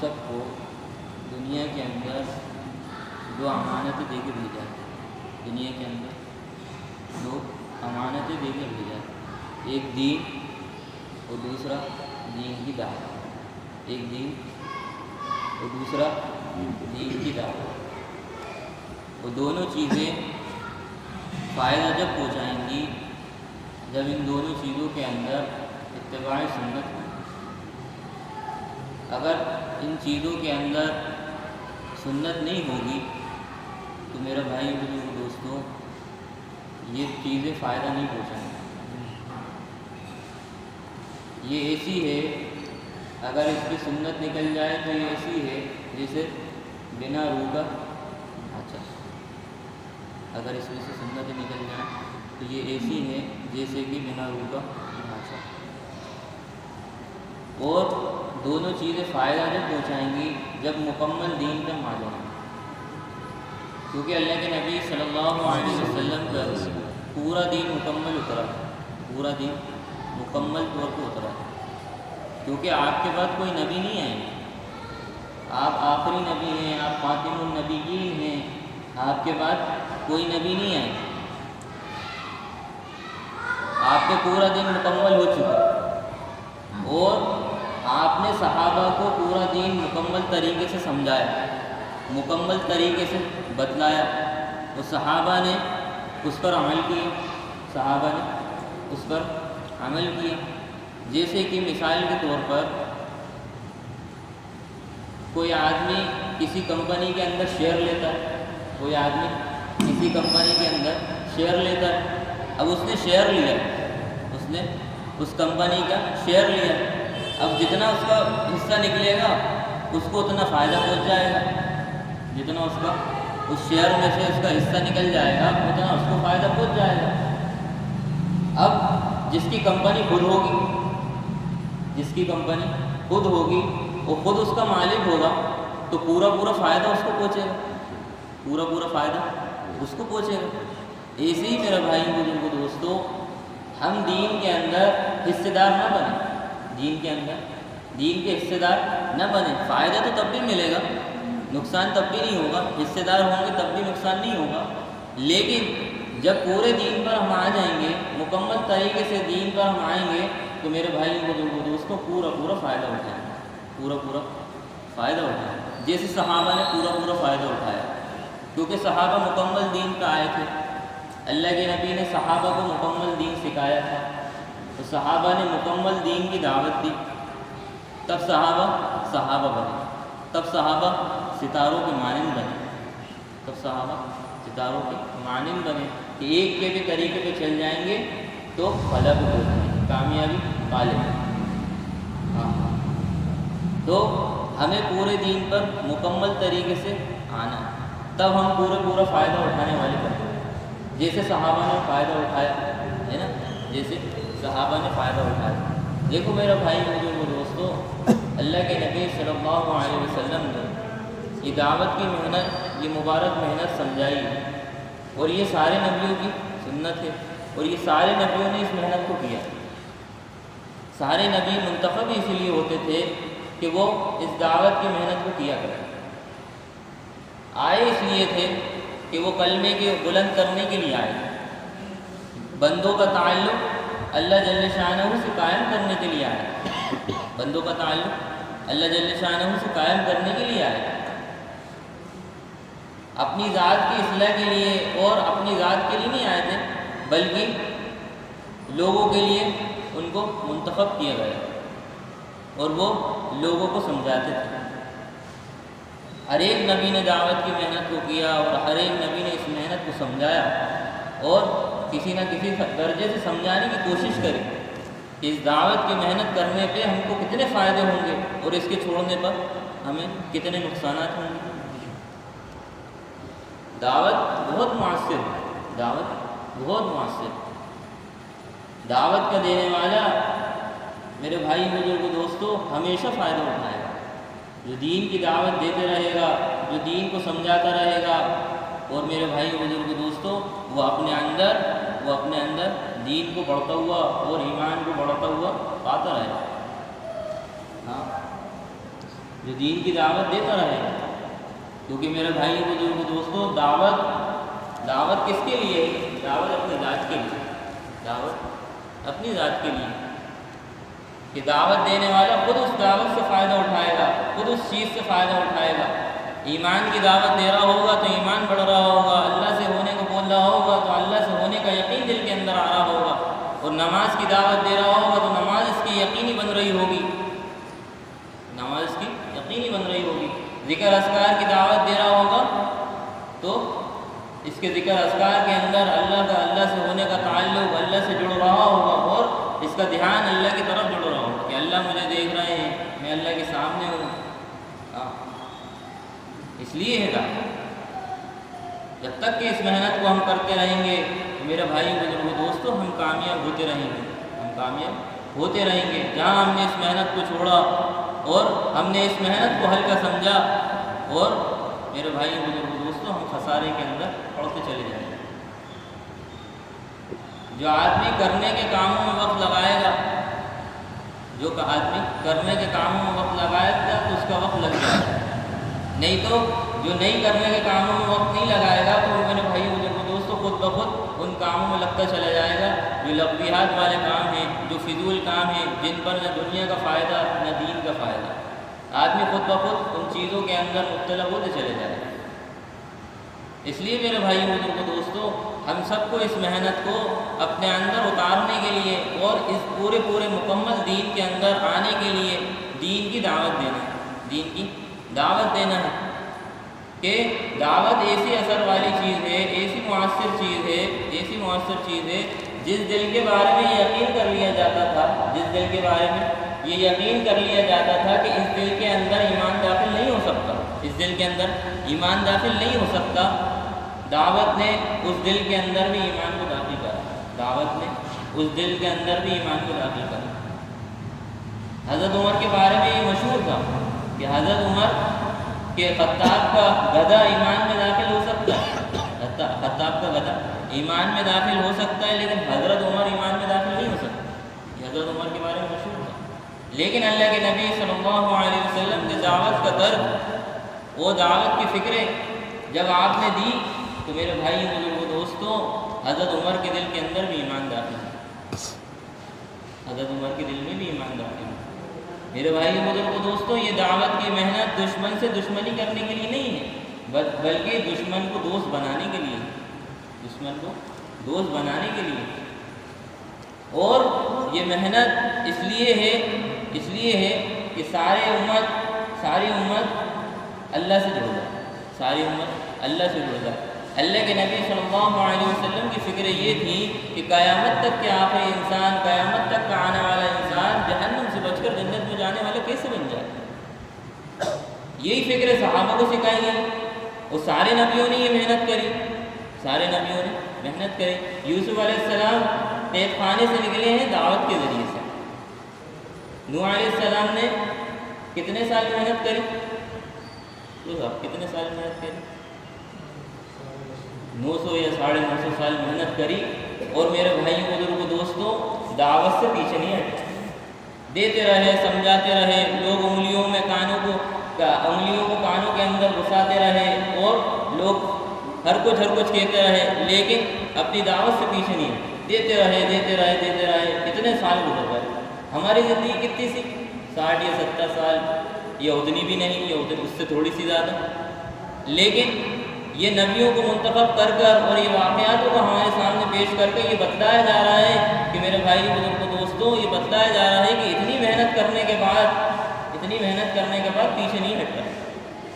سب کو دنیا کے اندر دو امانتیں دے کے بھیجا ہے۔ دنیا کے اندر دو امانتیں دے کے بھیجا ہے، ایک دین اور دوسرا دین کی دعوت۔ ایک دین اور دوسرا دین کی دعوت۔ وہ دونوں چیزیں فائدہ جب پہنچائیں گی جب ان دونوں چیزوں کے اندر اتباع سنت ہو۔ اگر ان چیزوں کے اندر سنت نہیں ہوگی تو میرا بھائی بزرگ دوستوں یہ چیزیں فائدہ نہیں پہنچائیں گی۔ یہ ایسی ہے، اگر اس کی سنت نکل جائے تو یہ ایسی ہے جیسے بنا روح کا ڈھانچہ۔ اگر اس میں سے سنت نکل جائے تو یہ ایسی ہے جیسے کہ بنا روح کا ڈھانچہ۔ اور دونوں چیزیں فائدہ جب پہنچائیں گی جب مکمل دین پر مان جائیں گے، کیونکہ اللہ کے نبی صلی اللہ علیہ وسلم پر پورا دین مکمل اترا ہے، پورا دین مکمل طور پر اترا ہے، کیونکہ آپ کے بعد کوئی نبی نہیں آئے گا۔ آپ آخری نبی ہیں، آپ خاتم النبیین ہیں، آپ کے بعد کوئی نبی نہیں آئے گا۔ آپ کے پورا دین مکمل ہو چکا اور آپ نے صحابہ کو پورا دین مکمل طریقے سے سمجھایا، مکمل طریقے سے بتلایا، اور صحابہ نے اس پر عمل کیا، صحابہ نے اس پر عمل کیا۔ جیسے کہ مثال کے طور پر کوئی آدمی کسی کمپنی کے اندر شیئر لیتا ہے، کوئی آدمی کسی کمپنی کے اندر شیئر لیتا ہے۔ اب اس نے شیئر لیا، اس نے اس کمپنی کا شیئر لیا، اب جتنا اس کا حصہ نکلے گا اس کو اتنا فائدہ پہنچ جائے گا، جتنا اس کا اس شیئر میں سے اس کا حصہ نکل جائے گا اتنا اس کو فائدہ پہنچ جائے گا۔ اب جس کی کمپنی خود ہوگی، جس کی کمپنی خود ہوگی اور خود اس کا مالک ہوگا تو پورا فائدہ اس کو پہنچے گا، پورا فائدہ اس کو پہنچے گا۔ ایسے ہی میرا بھائی بزرگ دوستو، ہم دین کے اندر حصے دار نہ بنیں، دین کے اندر دین کے حصے دار نہ بنیں۔ فائدہ تو تب بھی ملے گا، نقصان تب بھی نہیں ہوگا، حصے دار ہوں گے تب بھی نقصان نہیں ہوگا، لیکن جب پورے دین پر ہم آ جائیں گے، مکمل طریقے سے دین پر ہم آئیں گے تو میرے بھائی بزرگ دوستوں پورا فائدہ اٹھائیں گے، پورا فائدہ اٹھائیں گے، جیسے صحابہ نے پورا فائدہ اٹھایا، کیونکہ صحابہ مکمل دین پہ آئے تھے۔ اللہ کے نبی نے صحابہ کو مکمل دین سکھایا تھا، تو صحابہ نے مکمل دین کی دعوت دی، تب صحابہ بنے، تب صحابہ ستاروں کے مانند بنے، تب صحابہ ستاروں کے مانند بنے کہ ایک کے بھی طریقے پہ چل جائیں گے تو فلاح ہو جائیں گے، کامیابی پا لیں گے۔ تو ہمیں پورے دین پر مکمل طریقے سے آنا ہے، تب ہم پورا فائدہ اٹھانے والے بنیں، جیسے صحابہ نے فائدہ اٹھایا ہے نا، جیسے صحابہ نے فائدہ اٹھایا۔ دیکھو میرا بھائی بزرگو دوستو، اللہ کے نبی صلی اللہ علیہ وسلم نے یہ دعوت کی محنت، یہ مبارک محنت سمجھائی، اور یہ سارے نبیوں کی سنت ہے، اور یہ سارے نبیوں نے اس محنت کو کیا۔ سارے نبی منتخب اسی لیے ہوتے تھے کہ وہ اس دعوت کی محنت کو کیا کریں۔ آئے اس لیے تھے کہ وہ کلمے کے بلند کرنے کے لیے آئے، بندوں کا تعلق اللہ جل شانہ سے قائم کرنے کے لیے آئے، بندوں کا تعلق اللہ جل شانہ سے قائم کرنے کے لیے آئے، اپنی ذات کی اصلاح کے لیے، اور اپنی ذات کے لیے نہیں آئے تھے بلکہ لوگوں کے لیے ان کو منتخب کیا گیا، اور وہ لوگوں کو سمجھاتے تھے۔ ہر ایک نبی نے دعوت کی محنت کو کیا، اور ہر ایک نبی نے اس محنت کو سمجھایا، اور کسی نہ کسی درجے سے سمجھانے کی کوشش کری کہ اس دعوت کی محنت کرنے پہ ہم کو کتنے فائدے ہوں گے اور اس کے چھوڑنے پر ہمیں کتنے نقصانات ہوں گے۔ دعوت بہت مؤثر ہے، دعوت بہت مؤثر ہے۔ دعوت کا دینے والا میرے بھائی بزرگ دوستو ہمیشہ فائدہ اٹھائے گا، جو دین کی دعوت دیتے رہے گا، جو دین کو سمجھاتا رہے گا، اور میرے بھائی بزرگ دوستو وہ اپنے اندر دین کو بڑھتا ہوا اور ایمان کو بڑھتا ہوا پاتا رہے گا۔ ہاں جو دین کی دعوت دیتا رہے گا. کیونکہ میرے بھائی بزرگ دوستوں، دعوت کس کے لیے؟ دعوت اپنی ذات کے لیے، دعوت اپنی ذات کے لیے، کہ دعوت دینے والا خود اس دعوت سے فائدہ اٹھائے گا، خود اس چیز سے فائدہ اٹھائے گا. ایمان کی دعوت دے رہا ہوگا تو ایمان بڑھ رہا ہوگا، اللہ سے ہونے کو بول رہا ہوگا تو اللہ سے ہونے کا یقین دل کے اندر آ رہا ہوگا، اور نماز کی دعوت دے رہا ہوگا تو نماز اس کی یقینی بن رہی ہوگی، نماز اس کی یقینی بن رہی ہوگی. ذکر اذکار کی دعوت دے رہا ہوگا تو اس کے ذکر اذکار کے اندر اللہ سے ہونے کا تعلق، اللہ سے جڑ رہا ہوگا، اور اس کا دھیان اللہ کی طرف جڑ رہا ہوگا کہ اللہ مجھے دیکھ رہے ہیں، میں اللہ کے سامنے ہوں. اس لیے ہے دعوت. جب تک کہ اس محنت کو ہم کرتے رہیں گے تو میرے بھائی بزرگوں دوستوں، ہم کامیاب ہوتے رہیں گے، ہم کامیاب ہوتے رہیں گے. جہاں ہم نے اس محنت کو چھوڑا اور ہم نے اس محنت کو ہلکا سمجھا، اور میرے بھائی بزرگوں دوستوں، ہم خسارے کے اندر پڑتے چلے جائیں گے. جو آدمی کرنے کے کاموں میں وقت لگائے گا، جو آدمی کرنے کے کاموں میں وقت لگائے گا تو اس کا وقت لگ جائے گا. نہیں تو جو نہیں کرنے کے کاموں میں وقت نہیں لگائے گا تو میرے بھائی بزرگوں دوستوں، خود بخود ان کاموں میں لگتا چلا جائے گا جو لغویات والے کام ہیں، جو فضول کام ہیں، جن پر نہ دنیا کا فائدہ نہ دین کا فائدہ. آدمی خود بخود ان چیزوں کے اندر مبتلا ہوتے چلے جائے گا. اس لیے میرے بھائی بزرگوں دوستوں، ہم سب کو اس محنت کو اپنے اندر اتارنے کے لیے اور اس پورے مکمل دین کے اندر آنے کے لیے دین کی دعوت دینا ہے، دین کی دعوت دینا ہے. کہ دعوت ایسی اثر والی چیز ہے، ایسی مؤثر چیز ہے جس دل کے بارے میں یہ یقین کر لیا جاتا تھا، جس دل کے بارے میں یہ یقین کر لیا جاتا تھا کہ اس دل کے اندر ایمان داخل نہیں ہو سکتا، اس دل کے اندر ایمان داخل نہیں ہو سکتا، دعوت نے اس دل کے اندر بھی ایمان کو داخل کرا، دعوت نے اس دل کے اندر بھی ایمان کو داخل کرا. حضرت عمر کے بارے میں یہ مشہور تھا کہ حضرت عمر کہ خطاب کا گدھا ایمان میں داخل ہو سکتا ہے، خطاب کا گدھا ایمان میں داخل ہو سکتا ہے، لیکن حضرت عمر ایمان میں داخل نہیں ہو سکتا. یہ حضرت عمر کے بارے میں مشہور تھا. لیکن اللہ کے نبی صلی اللہ علیہ وسلم کے دعوت کا درد، وہ دعوت کی فکریں جب آپ نے دی تو میرے بھائی بزرگوں دوستوں، حضرت عمر کے دل کے اندر بھی ایمان داخل ہے، حضرت عمر کے دل میں بھی ایمان داخل ہے. میرے بھائی بزرگوں دوستوں، یہ دعوت کی محنت دشمن سے دشمنی کرنے کے لیے نہیں ہے، بلکہ دشمن کو دوست بنانے کے لیے، دشمن کو دوست بنانے کے لیے. اور یہ محنت اس لیے ہے کہ ساری امت اللہ سے جڑ جائے، ساری امت اللہ سے جڑ جائے. اللہ کے نبی صلی اللہ علیہ وسلم کی فکر یہ تھی کہ قیامت تک کے آخری انسان، قیامت تک کا آنے والا انسان جہنم سے بچ کر جنت میں جانے والا کیسے بن جائے. یہی فکر صحابہ کو سکھائی گئی، اور سارے نبیوں نے یہ محنت کری، سارے نبیوں نے محنت کری. یوسف علیہ السلام قید خانے سے نکلے ہیں دعوت کے ذریعے سے. نوح علیہ السلام نے کتنے سال محنت کری؟ تو اب کتنے سال محنت کری؟ 900 یا 950 سال محنت کری. اور میرے بھائیوں بزرگوں دوستوں، دعوت سے پیچھے نہیں ہٹے، دیتے رہے، سمجھاتے رہے. لوگ انگلیوں کو کانوں کے اندر گھساتے رہے، اور لوگ ہر کچھ کہتے رہے، لیکن اپنی دعوت سے پیچھے نہیں ہٹے. دیتے رہے. کتنے سال گزر گئے. ہماری زندگی کتنی سی؟ 60 یا 70 سال، یا اتنی بھی نہیں، یا اس سے تھوڑی سی زیادہ. لیکن یہ نبیوں کو منتخب کر اور یہ واقعات کو ہمارے سامنے پیش کر کے یہ بتلایا جا رہا ہے کہ میرے بھائی بزرگوں دوستوں، یہ بتلایا جا رہا ہے کہ اتنی محنت کرنے کے بعد پیچھے نہیں ہٹتا،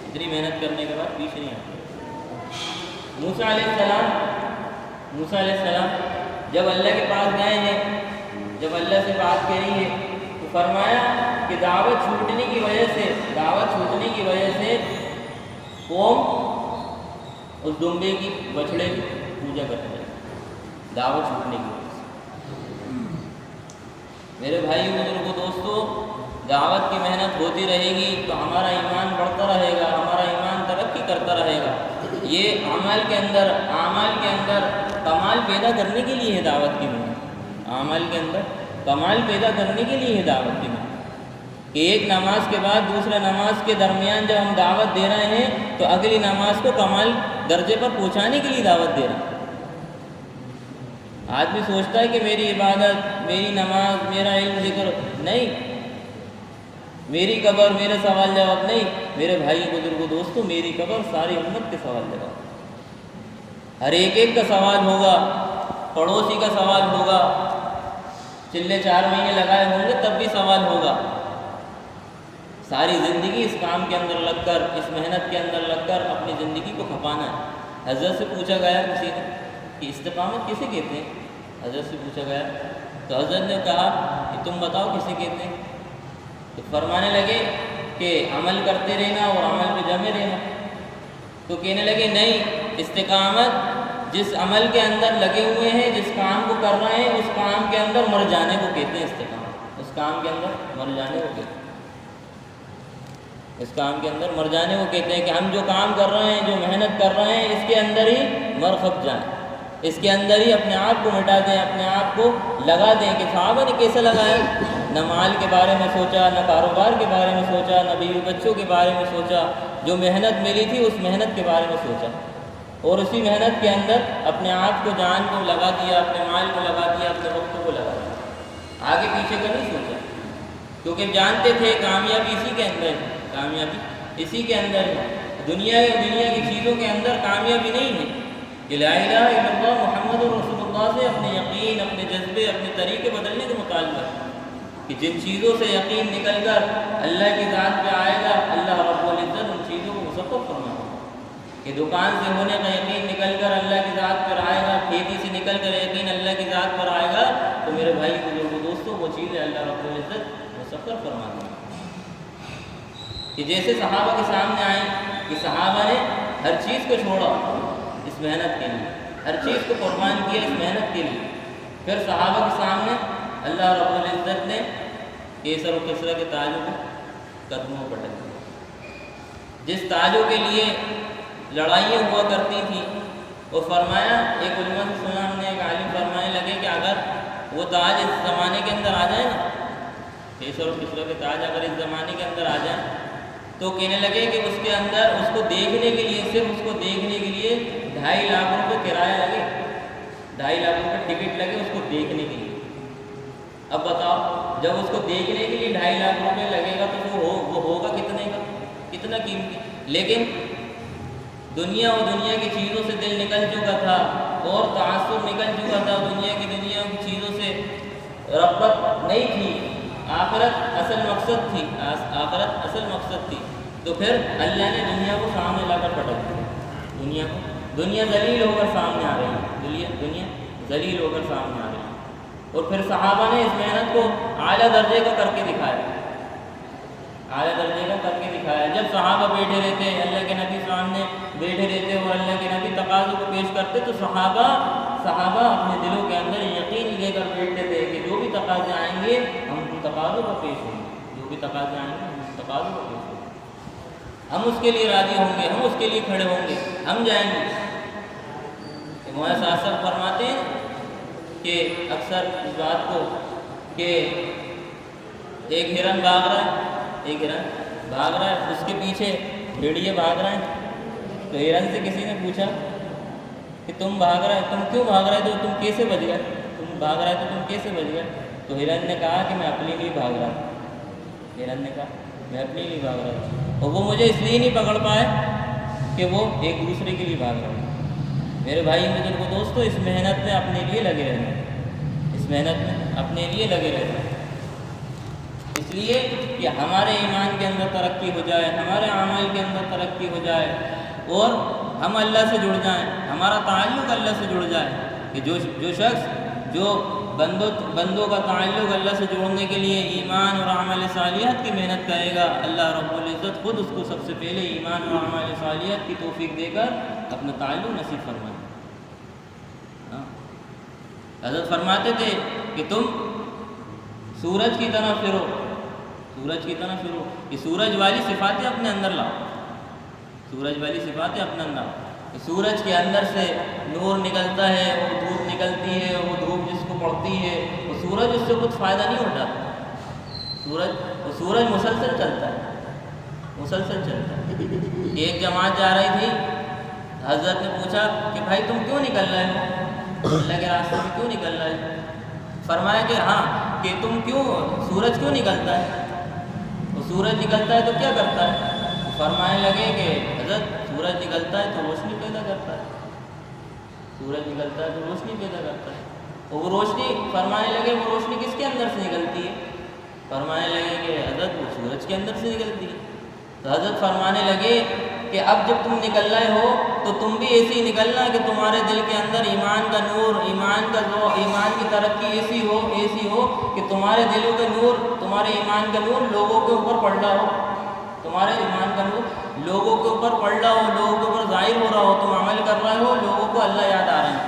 اتنی محنت کرنے کے بعد پیچھے نہیں ہٹتا. موسیٰ علیہ السلام جب اللہ کے پاس گئے ہیں، جب اللہ سے بات کری ہے تو فرمایا کہ دعوت چھوٹنے کی وجہ سے قوم اس دمبے کی بچھڑے کی پوجا کرتے ہیں، دعوت چھوٹنے کی وجہ سے. میرے بھائی بزرگوں دوستوں، دعوت کی محنت ہوتی رہے گی تو ہمارا ایمان بڑھتا رہے گا، ہمارا ایمان ترقی کرتا رہے گا. یہ اعمال کے اندر کمال پیدا کرنے کے لیے ہے دعوت کی محنت، اعمال کے اندر کمال پیدا کرنے کے لیے ہے دعوت کی محنت. کہ ایک نماز کے بعد دوسرے نماز کے درمیان جب ہم دعوت دے رہے ہیں تو اگلی نماز کو کمال درجے پر پہنچانے کے لیے دعوت دے رہے ہیں۔ آدمی سوچتا ہے کہ میری عبادت، میری نماز، میرا علم ذکر نہیں، میری قبر میرے سوال جواب نہیں، میرے بھائی بزرگوں دوستوں، میری قبر ساری امت کے سوال جواب، ہر ایک کا سوال ہوگا، پڑوسی کا سوال ہوگا، چلے 4 مہینے لگائے ہوں گے تب بھی سوال ہوگا۔ ساری زندگی اس کام کے اندر لگ کر، اس محنت کے اندر لگ کر اپنی زندگی کو کھپانا ہے۔ حضرت سے پوچھا گیا کسی نے کہ استقامت کسے کہتے ہیں؟ حضرت سے پوچھا گیا تو حضرت نے کہا کہ تم بتاؤ کسے کہتے ہیں؟ تو فرمانے لگے کہ عمل کرتے رہنا اور عمل پہ جمے رہنا۔ تو کہنے لگے نہیں، استقامت جس عمل کے اندر لگے ہوئے ہیں، جس کام کو کر رہے ہیں، اس کام کے اندر مر جانے کو کہتے ہیں استقامت۔ اس کام کے اندر مر جانے کو کہتے ہیں، اس کام کے اندر مر جانے کو کہتے ہیں کہ ہم جو کام کر رہے ہیں، جو محنت کر رہے ہیں، اس کے اندر ہی مر کھپ جائیں، اس کے اندر ہی اپنے آپ کو مٹا دیں، اپنے آپ کو لگا دیں۔ کہ صحابہ نے کیسے لگایا؟ نہ مال کے بارے میں سوچا، نہ کاروبار کے بارے میں سوچا، نہ بیوی بچوں کے بارے میں سوچا، جو محنت ملی تھی اس محنت کے بارے میں سوچا، اور اسی محنت کے اندر اپنے آپ کو، جان کو لگا دیا، اپنے مال کو لگا دیا، اپنے وقت کو لگا دیا، آگے پیچھے کا نہیں سوچا، کیونکہ جانتے تھے کامیابی اسی کے اندر ہے، کامیابی اسی کے اندر ہے۔ دنیا کی چیزوں کے اندر کامیابی نہیں ہے کہ لا الہ الا اللہ محمد رسول اللہ سے اپنے یقین، اپنے جذبے، اپنے طریقے بدلنے کا مطالبہ ہے کہ جن چیزوں سے یقین نکل کر اللہ کی ذات پہ آئے گا، اللہ رب العزت ان چیزوں کو مسبب فرمائے گا۔ کہ دکان سے ہونے کا یقین نکل کر اللہ کی ذات پر آئے گا، کھیتی سے نکل کر یقین اللہ کی ذات پر آئے گا، تو میرے بھائی بزرگوں دوستوں وہ چیزیں اللہ رب العزت مسبب فرما دیں گے۔ کہ جیسے صحابہ کے سامنے آئیں کہ صحابہ نے ہر چیز کو چھوڑا اس محنت کے لیے، ہر چیز کو قربان کیا اس محنت کے لیے، پھر صحابہ کے سامنے اللہ رب العزت نے کیسر و کسرا کے تاجوں کو قدموں پر پٹک دیا۔ جس تاجوں کے لیے لڑائیاں ہوا کرتی تھیں، وہ فرمایا، ایک علماء سے سنا ہم نے، ایک عالم فرمانے لگے کہ اگر وہ تاج اس زمانے کے اندر آ جائے نا، کیسر و کسرا کے تاج اگر اس زمانے کے اندر آ جائیں، تو کہنے لگے کہ اس کے اندر اس کو دیکھنے کے لیے، صرف اس کو دیکھنے کے لیے 2.5 لاکھ روپے کرایہ لگے، 2.5 لاکھ روپے ٹکٹ لگے اس کو دیکھنے کے لیے۔ اب بتاؤ، جب اس کو دیکھنے کے لیے 2.5 لاکھ روپے لگے گا تو وہ ہوگا کتنے کا، کتنا قیمتی۔ لیکن دنیا و دنیا کی چیزوں سے دل نکل چکا تھا اور تعصب نکل چکا تھا، دنیا کی چیزوں سے رغبت نہیں تھی، آخرت اصل مقصد تھی، آخرت اصل مقصد تھی۔ تو پھر اللہ نے دنیا کو سامنے لا کر پٹک دیا، دنیا ذلیل ہو کر سامنے آ رہی ہے، دنیا ذلیل ہو کر سامنے آ رہی ہے۔ اور پھر صحابہ نے اس محنت کو اعلیٰ درجے کا کر کے دکھایا، اعلیٰ درجے کا کر کے دکھایا۔ جب صحابہ بیٹھے رہتے، اللہ کے نبی سامنے بیٹھے رہتے اور اللہ کے نبی تقاضوں کو پیش کرتے، تو صحابہ اپنے دلوں کے اندر یقین لے کر بیٹھتے تھے کہ جو بھی تقاضے آئیں گے ہم ان تقاضوں پر پیش ہوں گے، جو بھی تقاضے آئیں گے ہم ان تقاضوں پر پیش ہوں گے، ہم اس کے لیے راضی ہوں گے، ہم اس کے لیے کھڑے ہوں گے، ہم جائیں گے۔ مولانا صاحب فرماتے ہیں کہ اکثر اس بات کو کہ ایک ہرن بھاگ رہا ہے، اس کے پیچھے بھیڑیے بھاگ رہے ہیں، تو ہرن سے کسی نے پوچھا کہ تم بھاگ رہے، تم کیوں بھاگ رہے، تو تم کیسے بچ گئے، تم بھاگ رہے تو تم کیسے بچ گئے؟ تو ہرن نے کہا کہ میں اپنے لیے بھاگ رہا تھا، ہرن نے کہا میں اپنے لیے بھاگ رہا تھا، اور وہ مجھے اس لیے نہیں پکڑ پائے کہ وہ ایک دوسرے کے لیے بھاگ رہے ہیں۔ میرے بھائی بزرگوں دوستوں، اس محنت میں اپنے لیے لگے رہنا، اس محنت میں اپنے لیے لگے رہنا، اس لیے کہ ہمارے ایمان کے اندر ترقی ہو جائے، ہمارے اعمال کے اندر ترقی ہو جائے، اور ہم اللہ سے جڑ جائیں، ہمارا تعلق اللہ سے جڑ جائے۔ کہ جو شخص جو بندوں کا تعلق اللہ سے جوڑنے کے لیے ایمان اور اعمال صالحات کی محنت کرے گا، اللہ رب العزت خود اس کو سب سے پہلے ایمان اور اعمال صالحات کی توفیق دے کر اپنا تعلق نصیب فرمائے۔ حضرت فرماتے تھے کہ تم سورج کی طرح پھرو، سورج کی طرح پھرو، یہ سورج والی صفاتیں اپنے اندر لاؤ، سورج والی صفاتیں اپنے اندر لاؤ۔ سورج کے اندر سے نور نکلتا ہے، وہ دھوپ نکلتی ہے، وہ دھوپ جس کو پڑتی ہے، وہ سورج اس سے کچھ فائدہ نہیں اٹھاتا، سورج مسلسل چلتا ہے، مسلسل چلتا ہے۔ ایک جماعت جا رہی تھی، حضرت نے پوچھا کہ بھائی تم کیوں نکل رہے ہو، اللہ کے راستے میں کیوں نکل رہے ہو؟ فرمایا کہ ہاں کہ تم کیوں، سورج کیوں نکلتا ہے؟ وہ سورج نکلتا ہے تو کیا کرتا ہے؟ فرمانے لگے کہ حضرت سورج نکلتا ہے تو روشنی پیدا کرتا ہے، سورج نکلتا ہے تو روشنی پیدا کرتا ہے۔ اور وہ روشنی، فرمانے لگے وہ روشنی کس کے اندر سے نکلتی ہے؟ فرمانے لگے کہ حضرت وہ سورج کے اندر سے نکلتی ہے۔ تو حضرت فرمانے لگے کہ اب جب تم نکل رہے ہو تو تم بھی ایسی ہی نکلنا کہ تمہارے دل کے اندر ایمان کا نور، ایمان کا ذوق، ایمان کی ترقی ایسی ہو کہ تمہارے دلوں کا نور، تمہارے ایمان کا نور لوگوں کے اوپر پڑ رہا ہو، تمہارے ایمان کا نور لوگوں کے اوپر پڑ رہا ہو، لوگوں کے اوپر ظاہر ہو رہا ہو، تم عمل کر رہے ہو، لوگوں کو اللہ یاد آ رہے ہیں،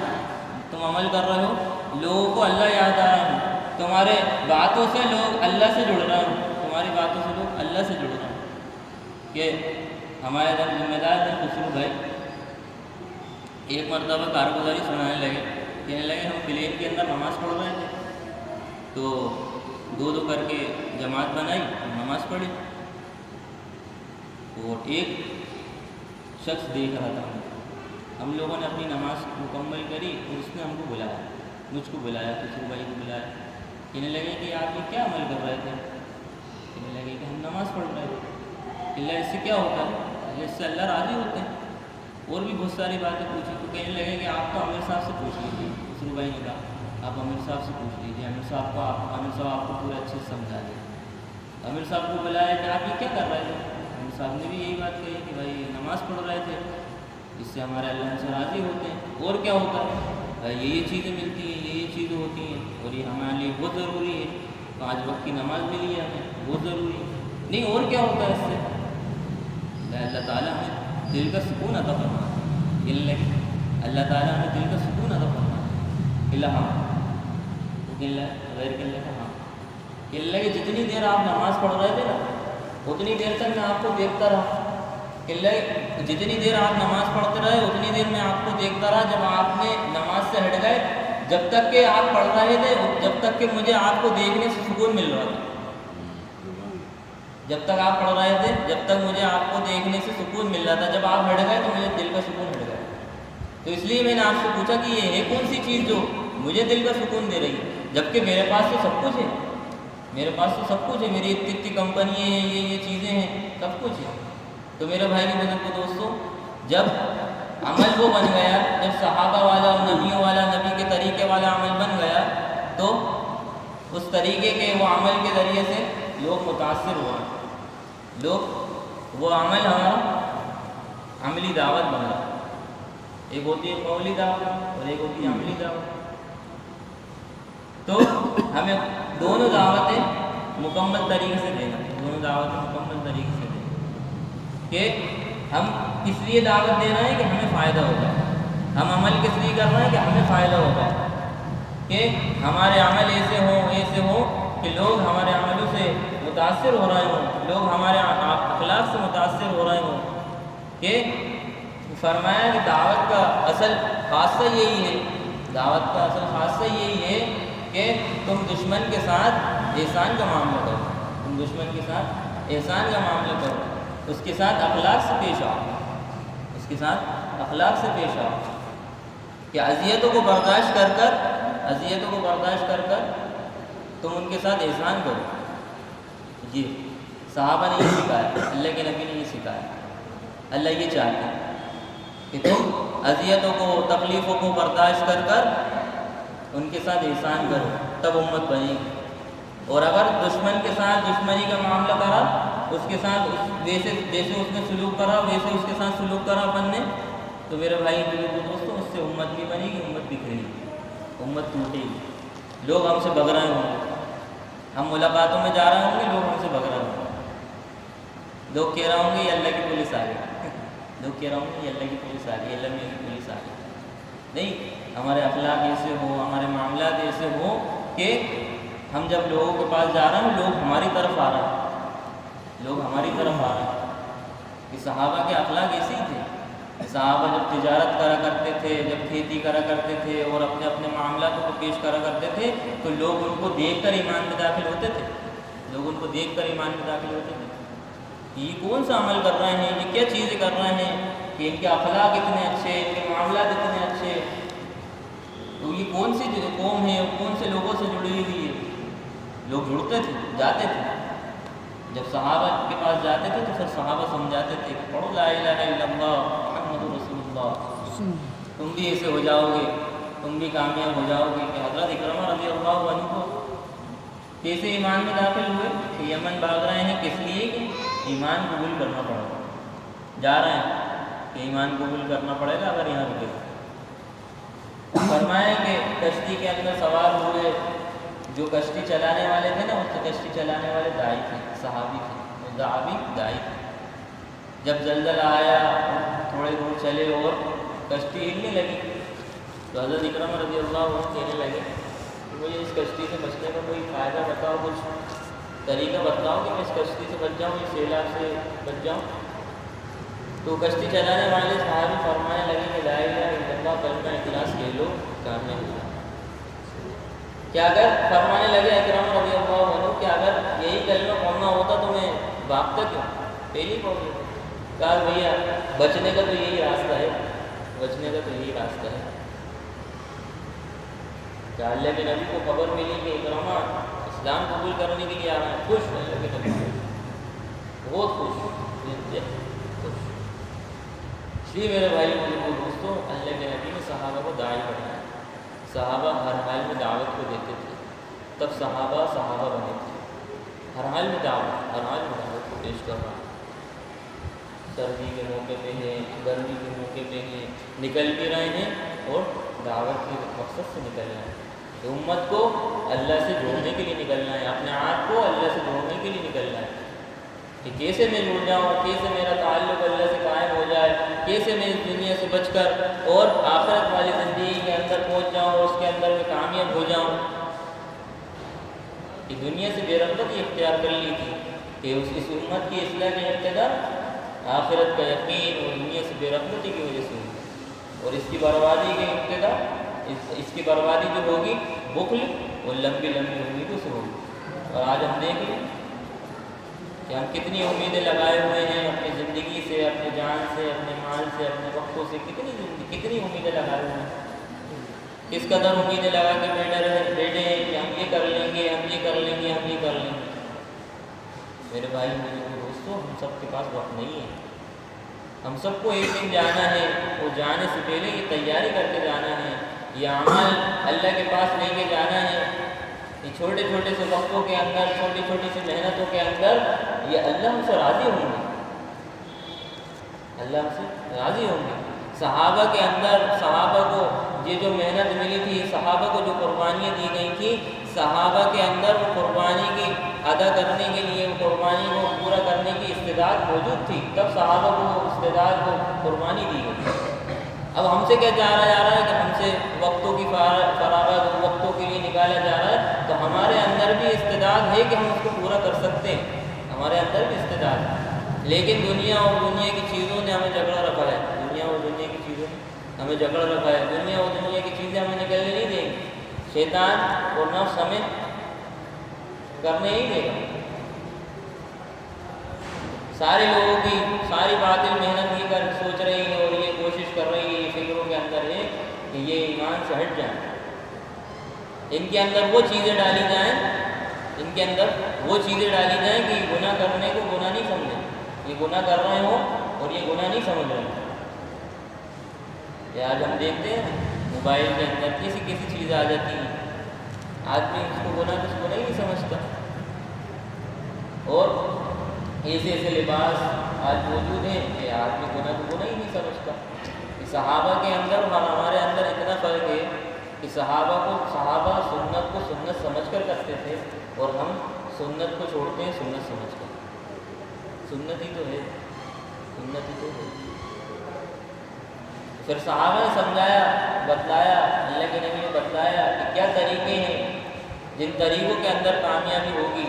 تم عمل کر رہے ہو، لوگوں کو اللہ یاد آ رہے ہیں، تمہارے باتوں سے لوگ اللہ سے جڑ رہے ہیں، تمہاری باتوں سے لوگ اللہ سے جڑ رہے ہیں۔ کہ ہمارے ذمہ دار تھے خسرو بھائی، ایک مرتبہ کارگزاری سنانے لگے، کہنے لگے ہم پلین کے اندر نماز پڑھ رہے تھے تو دو کر کے جماعت بنائی، نماز پڑھی، اور ایک شخص دیکھ رہا تھا، ہم لوگوں نے اپنی نماز مکمل کری اور اس نے ہم کو بلایا، مجھ کو بلایا، خسرو بھائی کو بلایا، کہنے لگے کہ آپ یہ کیا عمل کر رہے تھے؟ کہنے لگے کہ ہم نماز پڑھ رہے تھے۔ اللہ اس سے کیا ہوتا ہے؟ اس سے اللہ راضی ہوتے ہیں۔ اور بھی بہت ساری باتیں پوچھی تو کہنے لگے کہ آپ تو عامر صاحب سے پوچھ لیجیے، خسرو بھائی نے کہا آپ عامر صاحب سے پوچھ لیجیے، عامر صاحب آپ کو پورے اچھے سے سمجھا دیں۔ عامر صاحب کو بلایا کہ آپ یہ کیا کر رہے تھے؟ عامر صاحب نے بھی یہی بات کہی کہ بھائی نماز پڑھ رہے تھے، اس سے ہمارے اللہ سے راضی ہوتے ہیں، اور کیا ہوتا ہے؟ یہ چیزیں ملتی ہیں، یہ چیزیں ہوتی ہیں، اور یہ ہمارے لیے بہت ضروری ہے، 5 وقت کی نماز ملی ہے ہمیں، بہت ضروری ہے، نہیں اور کیا ہوتا ہے اس سے؟ اللہ تعالیٰ ہمیں دل کا سکون عطا فرماتا ہے، اللہ تعالیٰ ہمیں دل کا سکون عطا فرماتا ہے، ہاں غیر کہ اللہ کا ہاں کہ اللہ کہ جتنی دیر آپ نماز پڑھ رہے تھے نا اتنی دیر تک میں آپ کو دیکھتا رہا، کہ اللہ جتنی دیر آپ نماز پڑھتے رہے اتنی دیر میں آپ کو دیکھتا رہا، جب آپ نے نماز سے ہٹ گئے، جب تک کہ آپ پڑھ رہے تھے، جب تک کہ مجھے آپ کو دیکھنے سے سکون مل رہا تھا، جب تک آپ پڑھ رہے تھے، جب تک مجھے آپ کو دیکھنے سے سکون مل رہا تھا، جب آپ ہٹ گئے تو مجھے دل کا سکون ہٹ گیا۔ تو اس لیے میں نے آپ سے پوچھا کہ یہ ہے کون سی چیز جو مجھے دل کا سکون دے رہی ہے، جبکہ میرے پاس تو سب کچھ ہے، میرے پاس تو سب کچھ ہے، میری اتنی کمپنی ہیں، یہ چیزیں ہیں، سب کچھ ہے۔ تو میرے بھائی کے بزرگ دوستوں، جب عمل وہ بن گیا، جب صحابہ والا اور نبیوں والا، نبی کے طریقے والا عمل بن گیا، تو اس طریقے کے وہ عمل کے ذریعے سے لوگ متاثر ہوا، لوگ وہ عمل ہمارا عملی دعوت بنا۔ ایک ہوتی ہے قولی دعوت اور ایک ہوتی ہے عملی دعوت۔ تو ہمیں دونوں دعوتیں مکمل طریقے سے دینا، دونوں دعوتیں مکمل طریقے سے دینا، کہ ہم کس لیے دعوت دے رہے ہیں کہ ہمیں فائدہ ہو جائے، ہم عمل کس لیے کر رہے ہیں کہ ہمیں فائدہ ہو جائے، کہ ہمارے عمل ایسے ہوں کہ لوگ ہمارے عملوں سے متاثر ہو رہے ہوں، لوگ ہمارے اخلاق سے متاثر ہو رہے ہوں۔ کہ فرمایا کہ دعوت کا اصل خاصہ یہی ہے، دعوت کا اصل خاصہ یہی ہے کہ تم دشمن کے ساتھ احسان کا معاملہ کرو، تم دشمن کے ساتھ احسان کا معاملہ کرو، اس کے ساتھ اخلاق سے پیش آؤ، اس کے ساتھ اخلاق سے پیش آؤ، کہ اذیتوں کو برداشت کر کر تم ان کے ساتھ احسان کرو۔ جی صحابہ نے یہ سکھایا، اللہ کے نبی نے یہ سکھایا، اللہ یہ چاہتے ہیں کہ تم اذیتوں کو، تکلیفوں کو برداشت کر کر ان کے ساتھ احسان کرو، تب امت بنے گی۔ اور اگر دشمن کے ساتھ دشمنی کا معاملہ کرا، اس کے ساتھ جیسے اس نے سلوک کرا ویسے اس کے ساتھ سلوک کرا اپن نے، تو میرے بھائی دوستوں اس سے امت بھی بنے گی، امت بکھرے گی، امت ٹوٹے گی، لوگ ہم سے بھگ رہے ہوں گے، ہم ملاقاتوں میں جا رہے ہوں گے، لوگ ہم سے بھگ رہے ہوں گے، لوگ کہہ رہے ہوں گے یہ اللہ کی پولیس آ گئی، لوگ کہہ رہے ہوں گے یہ اللہ کی پولیس آ گئی، اللہ میں کی پولیس آ گئی۔ نہیں، ہمارے اخلاق ایسے ہو، ہمارے معاملات ایسے ہوں کہ ہم جب لوگوں کے پاس جا رہے ہیں لوگ ہماری طرف آ رہے ہیں، لوگ ہماری طرف آ رہے ہیں۔ کہ صحابہ کے اخلاق ایسے ہی تھے، صحابہ جب تجارت کرا کرتے تھے، جب کھیتی کرا کرتے تھے اور اپنے معاملات کو پیش کرا کرتے تھے، تو لوگ ان کو دیکھ کر ایمان میں داخل ہوتے تھے۔ لوگ ان کو دیکھ کر ایمان میں داخل ہوتے تھے کہ یہ کون سا عمل کر رہے ہیں، یہ کیا چیزیں کر رہے ہیں کہ ان کے اخلاق اتنے اچھے، ان کے معاملات اتنے اچھے، تو یہ کون سی قوم ہے، کون سے لوگوں سے جڑی ہوئی ہے۔ لوگ جڑتے تھے، جاتے تھے، جب صحابہ کے پاس جاتے تھے تو پھر صحابہ سمجھاتے تھے کہ پڑھو لا الہ الا اللہ محمد رسول اللہ، تم بھی ایسے ہو جاؤ گے، تم بھی کامیاب ہو جاؤ گے۔ کہ حضرت اکرمہ رضی اللہ عنہ کو کیسے ایمان میں داخل ہوئے کہ یمن بھاگ رہے ہیں، کس لیے کہ ایمان قبول کرنا پڑے گا، جا رہے ہیں کہ ایمان قبول کرنا پڑے گا اگر یہاں رکے۔ فرمایا کہ کشتی کے اندر سوار ہوئے، جو کشتی چلانے والے تھے نا، اس کشتی چلانے والے دائی تھے، صحابی تھے، دائی تھے۔ جب زلزلہ آیا تھوڑے دور چلے اور کشتی ہلنے لگی تو حضرت اکرمہ رضی اللہ عنہ کہنے لگے کہ مجھے اس کشتی سے بچنے کا کوئی فائدہ بتاؤ، کچھ طریقہ بتاؤ کہ میں اس کشتی سے بچ جاؤں، اس سیلاب سے بچ جاؤں۔ تو کشتی چلانے والے صحابی فرمانے لگے کہ لا الہ الا اللہ کلمہ اخلاص کہہ لو، کامیاب ہو جاؤ۔ کیا اگر فرمانے لگے اکرمہ رضی اللہ عنہ کہ اگر یہی کلمہ پڑھنا ہوتا تو میں بھاگتا کیوں، پہلی پڑھ لیتا۔ کہا بھیا بچنے کا تو یہی راستہ ہے، بچنے کا تو یہی راستہ ہے۔ کہ اللہ کے نبی کو خبر ملی کہ اکرمہ اسلام قبول کرنے کے لیے آ رہے ہیں، خوش اللہ کے نبی بہت خوش، اس لیے میرے بھائی اور دوستوں، اللہ کے نبی نے صحابہ کو داعی بنایا۔ صحابہ ہر حال میں دعوت کو دیتے تھے، تب صحابہ بنے تھے۔ ہر حال میں دعوت کو پیش کر رہا ہے۔ سردی کے موقع پہ ہیں، گرمی کے موقع پہ ہیں، نکل بھی رہے ہیں اور دعوت کے مقصد سے نکل رہے ہیں کہ امت کو اللہ سے جوڑنے کے لیے نکلنا ہے، اپنے آپ کو اللہ سے جوڑنے کے لیے نکلنا ہے کہ کیسے میں جڑ جاؤں، کیسے میرا تعلق اللہ سے قائم ہو جائے، کیسے میں اس دنیا سے بچ کر اور آخرت والی زندگی کے اندر پہنچ جاؤں اور اس کے اندر میں کامیاب ہو جاؤں۔ کہ دنیا سے بے رغبتی اختیار کر لی تھی کہ اس امت کی اصلاح کا ابتدا آخرت کا یقین اور دنیا سے بے رغبتی کی وجہ سے ہوگی، اور اس کی بربادی کی ابتدا، اس کی بربادی جو ہوگی بخل اور لمبی امیدوں سے ہوگی۔ اور آج ہم دیکھ لیں کہ ہم کتنی امیدیں لگائے ہوئے ہیں اپنی زندگی سے، اپنے جان سے، اپنے مال سے، اپنے وقتوں سے، کتنی امیدیں لگائے ہوئے ہیں، کس قدر امیدیں لگا کے بیٹھے ہیں کہ ہم یہ کر لیں گے، ہم یہ کر لیں گے، ہم یہ کر لیں گے۔ میرے بھائی میرے دوستوں، ہم سب کے پاس وقت نہیں ہے، ہم سب کو ایک دن جانا ہے، اور جانے سے پہلے یہ تیاری کر کے جانا ہے، یہ اعمال اللہ کے پاس لے کے جانا ہے۔ یہ چھوٹے چھوٹے سے وقتوں کے اندر، چھوٹی چھوٹی سی محنتوں کے اندر یہ اللہ ہم سے راضی ہوں گے، اللہ ہم سے راضی ہوں گے۔ صحابہ کے اندر، صحابہ کو یہ جو محنت ملی تھی، صحابہ کو جو قربانیاں دی گئی تھی، صحابہ کے اندر وہ قربانی کی ادا کرنے کے لیے، وہ قربانی کو پورا کرنے کی استعداد موجود تھی، تب صحابہ کو وہ استعداد کو قربانی دی گئی۔ اب ہم سے کیا چاہا جا رہا ہے کہ ہم سے وقتوں کی فراغت، وقتوں کے لیے نکالا جا رہا ہے، تو ہمارے اندر بھی استعداد ہے کہ ہم اس کو پورا کر سکتے ہیں، ہمارے اندر بھی استعداد ہے، لیکن دنیا اور دنیا کی چیزوں نے ہمیں جکڑا رکھا ہے، دنیا اور دنیا کی چیزوں نے ہمیں جکڑا رکھا ہے، دنیا اور دنیا کی چیزیں ہمیں نکلنے نہیں دیں گی، شیطان اور نفس ہمیں کرنے ہی دے گا۔ سارے لوگوں کی ساری باطل محنت یہ کر سوچ رہی ہے اور یہ کوشش کر رہی ہے، یہ فکروں کے اندر ہے کہ یہ ایمان سے ہٹ جائیں، ان کے اندر وہ چیزیں ڈالی جائیں، ان کے اندر وہ چیزیں ڈالی جائیں کہ یہ گناہ کرنے کو گناہ نہیں سمجھیں، یہ گناہ کر رہے ہوں اور یہ گناہ نہیں سمجھ رہے ہیں۔ آج ہم دیکھتے ہیں موبائل کے اندر کسی چیز آ جاتی ہے، آدمی اس کو گناہ کچھ گناہ ہی نہیں سمجھتا، اور ایسے لباس آج موجود ہیں کہ آدمی گناہ کو گناہ ہی نہیں سمجھتا۔ صحابہ کے اندر اور ہمارے اندر اتنا فرق ہے کہ صحابہ سنت کو سنت سمجھ کر کرتے تھے، اور ہم سنت کو چھوڑتے ہیں سنت سمجھ کر۔ سنت ہی تو ہے، سنت ہی تو ہے۔ پھر صحابہ نے سمجھایا، بتلایا، اللہ کے نبی نے بتلایا کہ کیا طریقے ہیں جن طریقوں کے اندر کامیابی ہوگی۔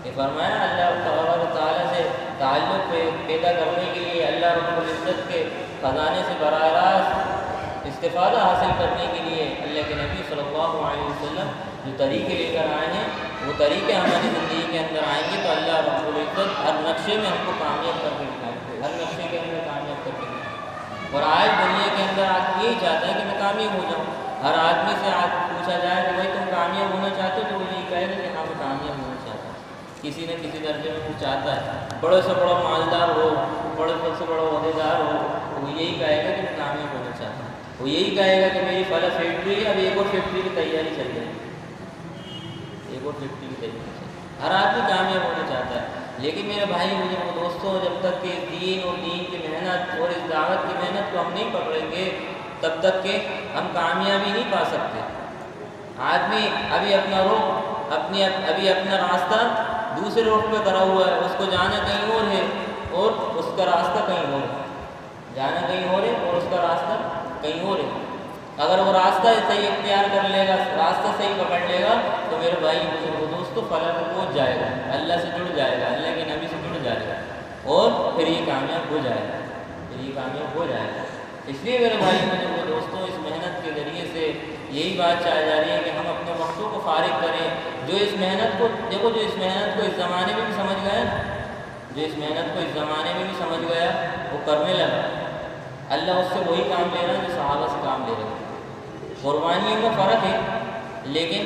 کہ فرمایا اللہ تعالیٰ سے تعلق پیدا کرنے کے لیے، اللہ رب العزت کے خزانے سے براہ راست استفادہ حاصل کرنے کے لیے اللہ کے نبی صلی اللہ علیہ وسلم جو طریقے لے کر آئے ہیں، وہ طریقے ہماری زندگی کے اندر آئیں گے تو اللہ رب العزت ہر نقشے میں ہم کو کامیاب کر کے دکھائیں گے، ہر نقشے کے اندر کامیاب کر کے دکھائیں گے۔ اور آج دنیا کے اندر آدمی یہی چاہتا ہے کہ میں کامیاب ہو جاؤں۔ ہر آدمی سے آج پوچھا جائے کہ بھائی تم کامیاب ہونا چاہتے ہو تو وہ یہی کہے گا کہ ہاں میں کامیاب ہونا چاہتا ہوں۔ کسی نہ کسی درجے میں وہ چاہتا ہے، بڑے سے بڑا مالدار ہو، بڑے سے بڑا عہدیدار ہو، تو وہ یہی کہے گا کہ میں کامیاب ہونا چاہتا ہوں۔ وہ یہی کہے گا کہ میری فلاں فیکٹری ہے، اب ایک اور فیکٹری کی تیاری چل رہی ہے، ایک اور فیکٹری کی تیاری چل رہی ہے۔ ہر آدمی کامیاب ہونا چاہتا ہے، لیکن میرے بھائی مجھے وہ دوستوں، جب تک کہ دین اور دین کی محنت اور اس دعوت کی محنت کو ہم نہیں پکڑیں گے تب تک کہ ہم کامیابی نہیں پا سکتے۔ آدمی ابھی اپنا رخ ابھی اپنا راستہ دوسرے رخ پہ کرا ہوا ہے، اس کو جانا کہیں اور ہے اور اس کا راستہ کہیں اور ہے، جانا کہیں اور ہے اور اس کا راستہ کہیں اور ہے۔ اگر وہ راستہ صحیح اختیار کر لے گا، راستہ صحیح پکڑ لے گا تو میرے بھائی مجھے وہ دوستوں فلاں کو پہنچ جائے گا، اللہ سے جڑ جائے گا، اللہ کے نبی سے جڑ جائے گا اور پھر یہ کامیاب ہو جائے گا، پھر یہ کامیاب ہو جائے گا۔ اس لیے میرے بھائی مجھے وہ دوستوں اس محنت کے ذریعے سے یہی بات چاہی جا رہی ہے کہ ہم اپنے وقتوں کو فارغ کریں۔ جو اس محنت کو دیکھو، جو اس محنت کو اس زمانے میں بھی سمجھ گیا، جو اس محنت کو اس زمانے میں بھی سمجھ گیا وہ کرنے لگا، اللہ اس سے وہی کام لے رہا ہے جو صحابہ سے کام لے رہے ہیں۔ قربانیوں کا فرق ہے، لیکن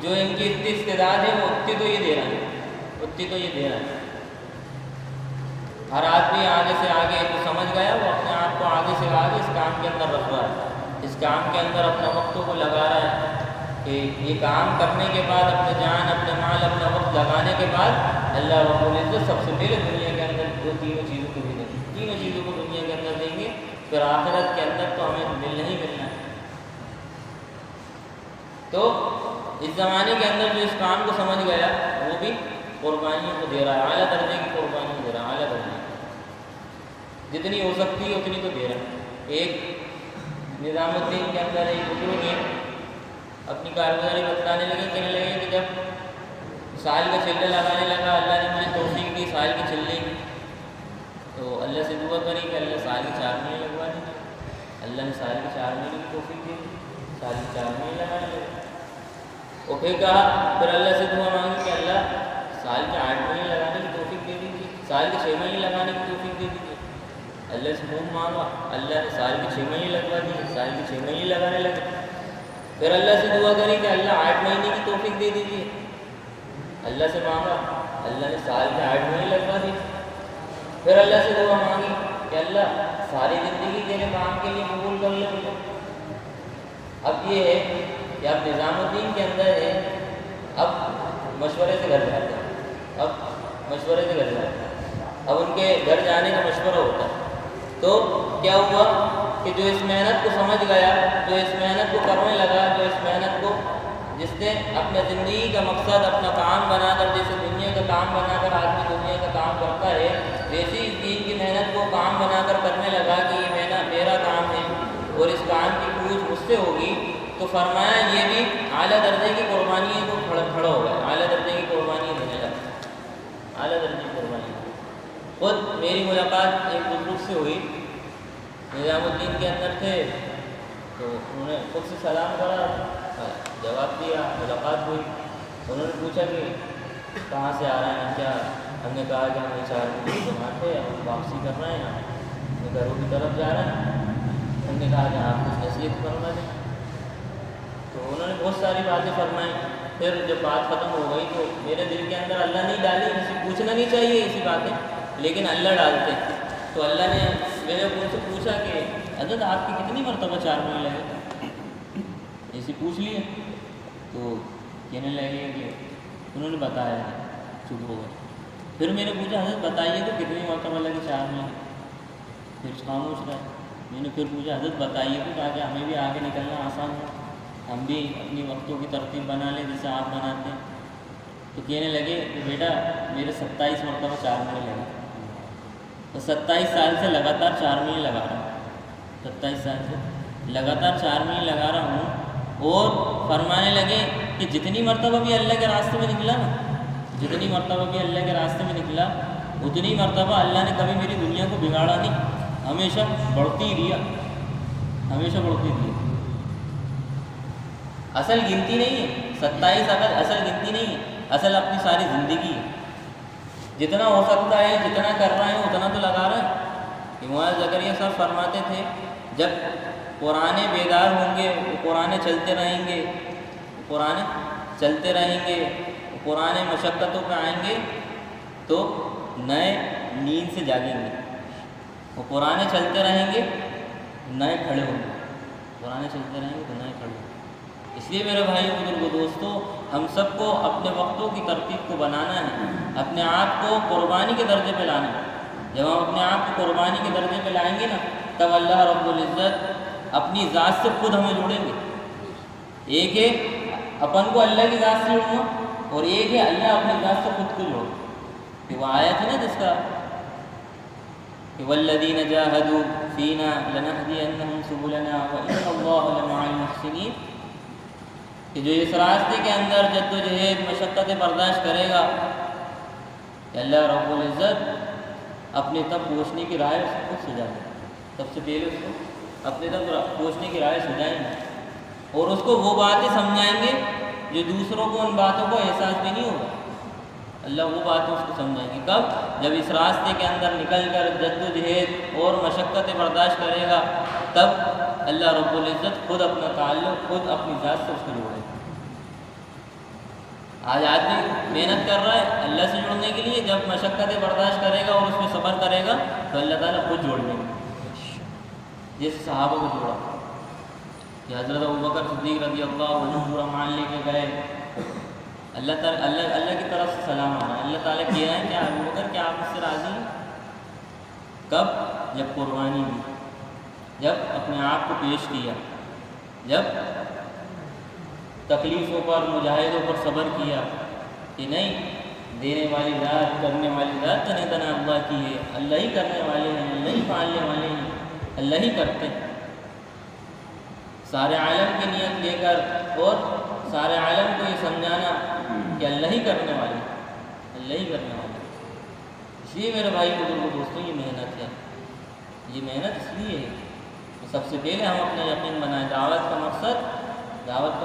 جو ان کی اتنی استعداد ہے وہ اتنی تو یہ دے رہا ہے، اتنی تو یہ دے رہا ہے۔ ہر آدمی آگے سے آگے جو سمجھ گیا وہ اپنے آپ کو آگے سے آگے اس کام کے اندر رکھ رہا ہے، اس کام کے اندر اپنے وقتوں کو لگا رہا ہے کہ یہ کام کرنے کے بعد اپنے جان، اپنے مال، اپنا وقت لگانے کے بعد اللہ رب العزت سب سے پہلے دنیا کے اندر جو تینوں چیزوں کو بھی دیں گے، تینوں چیزوں کو دنیا کے اندر دیں گے، پھر آخرت کے اندر تو ہمیں ملنا ہی ملنا ہے۔ تو اس زمانے کے اندر جو اس کام کو سمجھ گیا وہ بھی قربانیوں کو دے رہا ہے، اعلیٰ درجے کی قربانی دے رہا ہے، اعلیٰ درجے کی، جتنی ہو سکتی ہے اتنی تو دے رہا ہے۔ ایک نظام الدین کے اندر ایک بزرگ نے اپنی کارگزاری بتلانے لگے، کہنے لگے کہ جب سال کا چلے لگانے لگا، اللہ نے مجھے توفیق دی سال کی چلے کی، تو اللہ سے دعا کری کہ اللہ سال کی 4 مہینے لگوا دیں۔ اللہ نے سال کی 4 مہینے کی توفیق دی، سال کی 4 مہینے لگانے لگے۔ اور پھر کہا، پھر اللہ سے دعا مانگی کہ اللہ سال کے 8 مہینے لگانے کی توفیق دے دیجیے، سال کے 6 مہینے لگانے کی توفیق دے دیجیے۔ اللہ سے منہ مانگا، اللہ نے سال کے 6 مہینے لگوا دیے، سال کے 6 مہینے لگانے لگے۔ پھر اللہ سے دعا کری کہ اللہ 8 مہینے کی توفیق دے دیجیے، اللہ سے مانگا، اللہ نے سال کے 8 مہینے لگوا دیے۔ پھر اللہ سے دعا مانگی کہ اللہ ساری زندگی تیرے کام کے لیے قبول کر لے مجھے۔ اب یہ ہے کہ اب نظام الدین کے اندر ہے، اب مشورے سے گھر جاتے ہیں، اب مشورے سے گھر جاتے ہیں، اب ان کے گھر جانے کا مشورہ ہوتا ہے۔ تو کیا ہوا کہ جو اس محنت کو سمجھ گیا، جو اس محنت کو کرنے لگا، جو اس محنت کو جس نے اپنے زندگی کا مقصد اپنا کام بنا کر، جیسے دنیا کا کام بنا کر آدمی دنیا کا کام کرتا ہے، ویسے ہی دین کی محنت کو کام بنا کر کرنے لگا کہ یہ میرا کام ہے اور اس کام کی پوچھ مجھ سے ہوگی، تو فرمایا یہ بھی اعلیٰ درجے کی قربانی کو کھڑا ہو گیا، اعلیٰ درجے کی قربانی دینے لگا، اعلیٰ درجے کی قربانی۔ خود میری ملاقات ایک بزرگ سے ہوئی، نظام الدین کے اندر تھے، تو انہوں نے خود سے سلام کرا، جواب دیا، ملاقات ہوئی۔ انہوں نے پوچھا کہ کہاں سے آ رہے ہیں کیا؟ ہم نے کہا کہ ہم 4 مہینے جماعت ہے، ہم واپسی کر رہے ہیں، ہم گھروں کی طرف جا رہے ہیں۔ ہم نے کہا کہ آپ کچھ نصیحت فرما دیں، تو انہوں نے بہت ساری باتیں فرمائیں۔ پھر جب بات ختم ہو گئی تو میرے دل کے اندر اللہ نہیں ڈالی، کسی پوچھنا نہیں چاہیے ایسی باتیں، لیکن اللہ ڈالتے۔ تو اللہ نے میرے ان سے پوچھا کہ حضرت آپ کی کتنی مرتبہ 4 مہینے لگے؟ ایسی پوچھ لیے تو کہنے لگے کہ انہوں نے بتایا ہے، چپ ہو گئے۔ پھر میں نے پوچھا حضرت بتائیے تو کتنی مرتبہ لگے 4 مہینے؟ پھر خاموش رہا۔ میں نے پھر پوچھا حضرت بتائیے تو، تاکہ ہمیں بھی آگے نکلنا آسان ہو، ہم بھی اپنی وقتوں کی ترتیب بنا لیں جیسے آپ بناتے ہیں۔ تو کہنے لگے کہ بیٹا میرے 27 مرتبہ 4 مہینے لگے، تو 27 سال سے لگاتار 4 مہینے لگا رہا ہوں، 27 سال سے لگاتار 4 مہینے لگا رہا ہوں۔ اور فرمانے لگے کہ جتنی مرتبہ بھی اللہ کے راستے میں نکلا نا، جتنی مرتبہ بھی اللہ کے راستے میں نکلا، اتنی مرتبہ اللہ نے کبھی میری دنیا کو بگاڑا نہیں، ہمیشہ بڑھتی ہی رہا، ہمیشہ بڑھتی رہی۔ اصل گنتی نہیں ہے 27، اصل گنتی نہیں ہے، اصل اپنی ساری زندگی ہے، جتنا ہو سکتا ہے جتنا کر رہے ہیں اتنا تو لگا رہے ہیں۔ مولانا زکریا صاحب فرماتے تھے جب پرانے بیدار ہوں گے پرانے چلتے رہیں گے، پرانے چلتے رہیں گے، پرانے مشقتوں پہ آئیں گے تو نئے نیند سے جاگیں گے، وہ پرانے چلتے رہیں گے نئے کھڑے ہوں گے، پرانے چلتے رہیں گے تو نئے کھڑے ہوں گے۔ اس لیے میرے بھائی بزرگوں دوستوں، ہم سب کو اپنے وقتوں کی ترتیب کو بنانا ہے، اپنے آپ کو قربانی کے درجے پہ لانا ہے۔ جب ہم اپنے آپ کو قربانی کے درجے پہ لائیں گے نا، تب اللہ رب العزت اپنی ذات سے خود ہمیں جوڑیں گے۔ ایک ہے اپن کو اللہ کی ذات سے جوڑنا، اور ایک ہے اللہ اپنی ذات سے خود کو جوڑنا۔ کہ وہ آیت ہے نا جس کا کہ والذین جاہدوا فینا لنہدینہم سبلنا وان اللہ لمع المحسنین، کہ جو اس راستے کے اندر جد و جہد مشقتیں برداشت کرے گا، کہ اللہ رب العزت اپنے تب پہنچنے کی راہ اس کو خود سجائیں گے۔ سب سے پہلے اس کو اپنے تک پہنچنے کی رائے سجائیں گے، اور اس کو وہ باتیں سمجھائیں گے جو دوسروں کو ان باتوں کو احساس بھی نہیں ہوگا۔ اللہ وہ باتیں اس کو سمجھائیں گے کب؟ جب اس راستے کے اندر نکل کر جد و جہد اور مشقتیں برداشت کرے گا، تب اللہ رب العزت خود اپنا تعلق خود اپنی ذات سے اس کو جوڑے گا۔ آج آدمی محنت کر رہا ہے اللہ سے جڑنے کے لیے، جب مشقتیں برداشت کرے گا اور اس میں صبر کرے گا تو اللہ تعالیٰ خود جوڑ لیں گے۔ جیسے صحابہ کو جوڑا کہ حضرت ابوبکر صدیق رضی اللہ عنہ پورا مان لے کے گئے، اللہ کی طرف سے سلام آنا، اللہ تعالیٰ کہہ رہے ہیں کہ ابوبکر کیا آپ اس سے راضی ہیں؟ کب؟ جب قربانی دی، جب اپنے آپ کو پیش کیا، جب تکلیفوں پر مجاہدوں پر صبر کیا کہ نہیں، دینے والی ذات کرنے والی ذات تو نہیں تنا اللہ کی ہے، اللہ ہی کرنے والے ہیں، اللہ ہی پالنے والے ہیں، اللہ ہی کرتے ہیں۔ سارے عالم کی نیت لے کر اور سارے عالم کو یہ سمجھانا کہ اللہ ہی کرنے والے ہیں، اللہ ہی کرنے والے ہیں۔ اس لیے میرے بھائی بزرگوں دوستوں یہ محنت ہے، یہ محنت اس لیے ہے کہ سب سے پہلے ہم اپنا یقین بنائیں۔ دعوت کا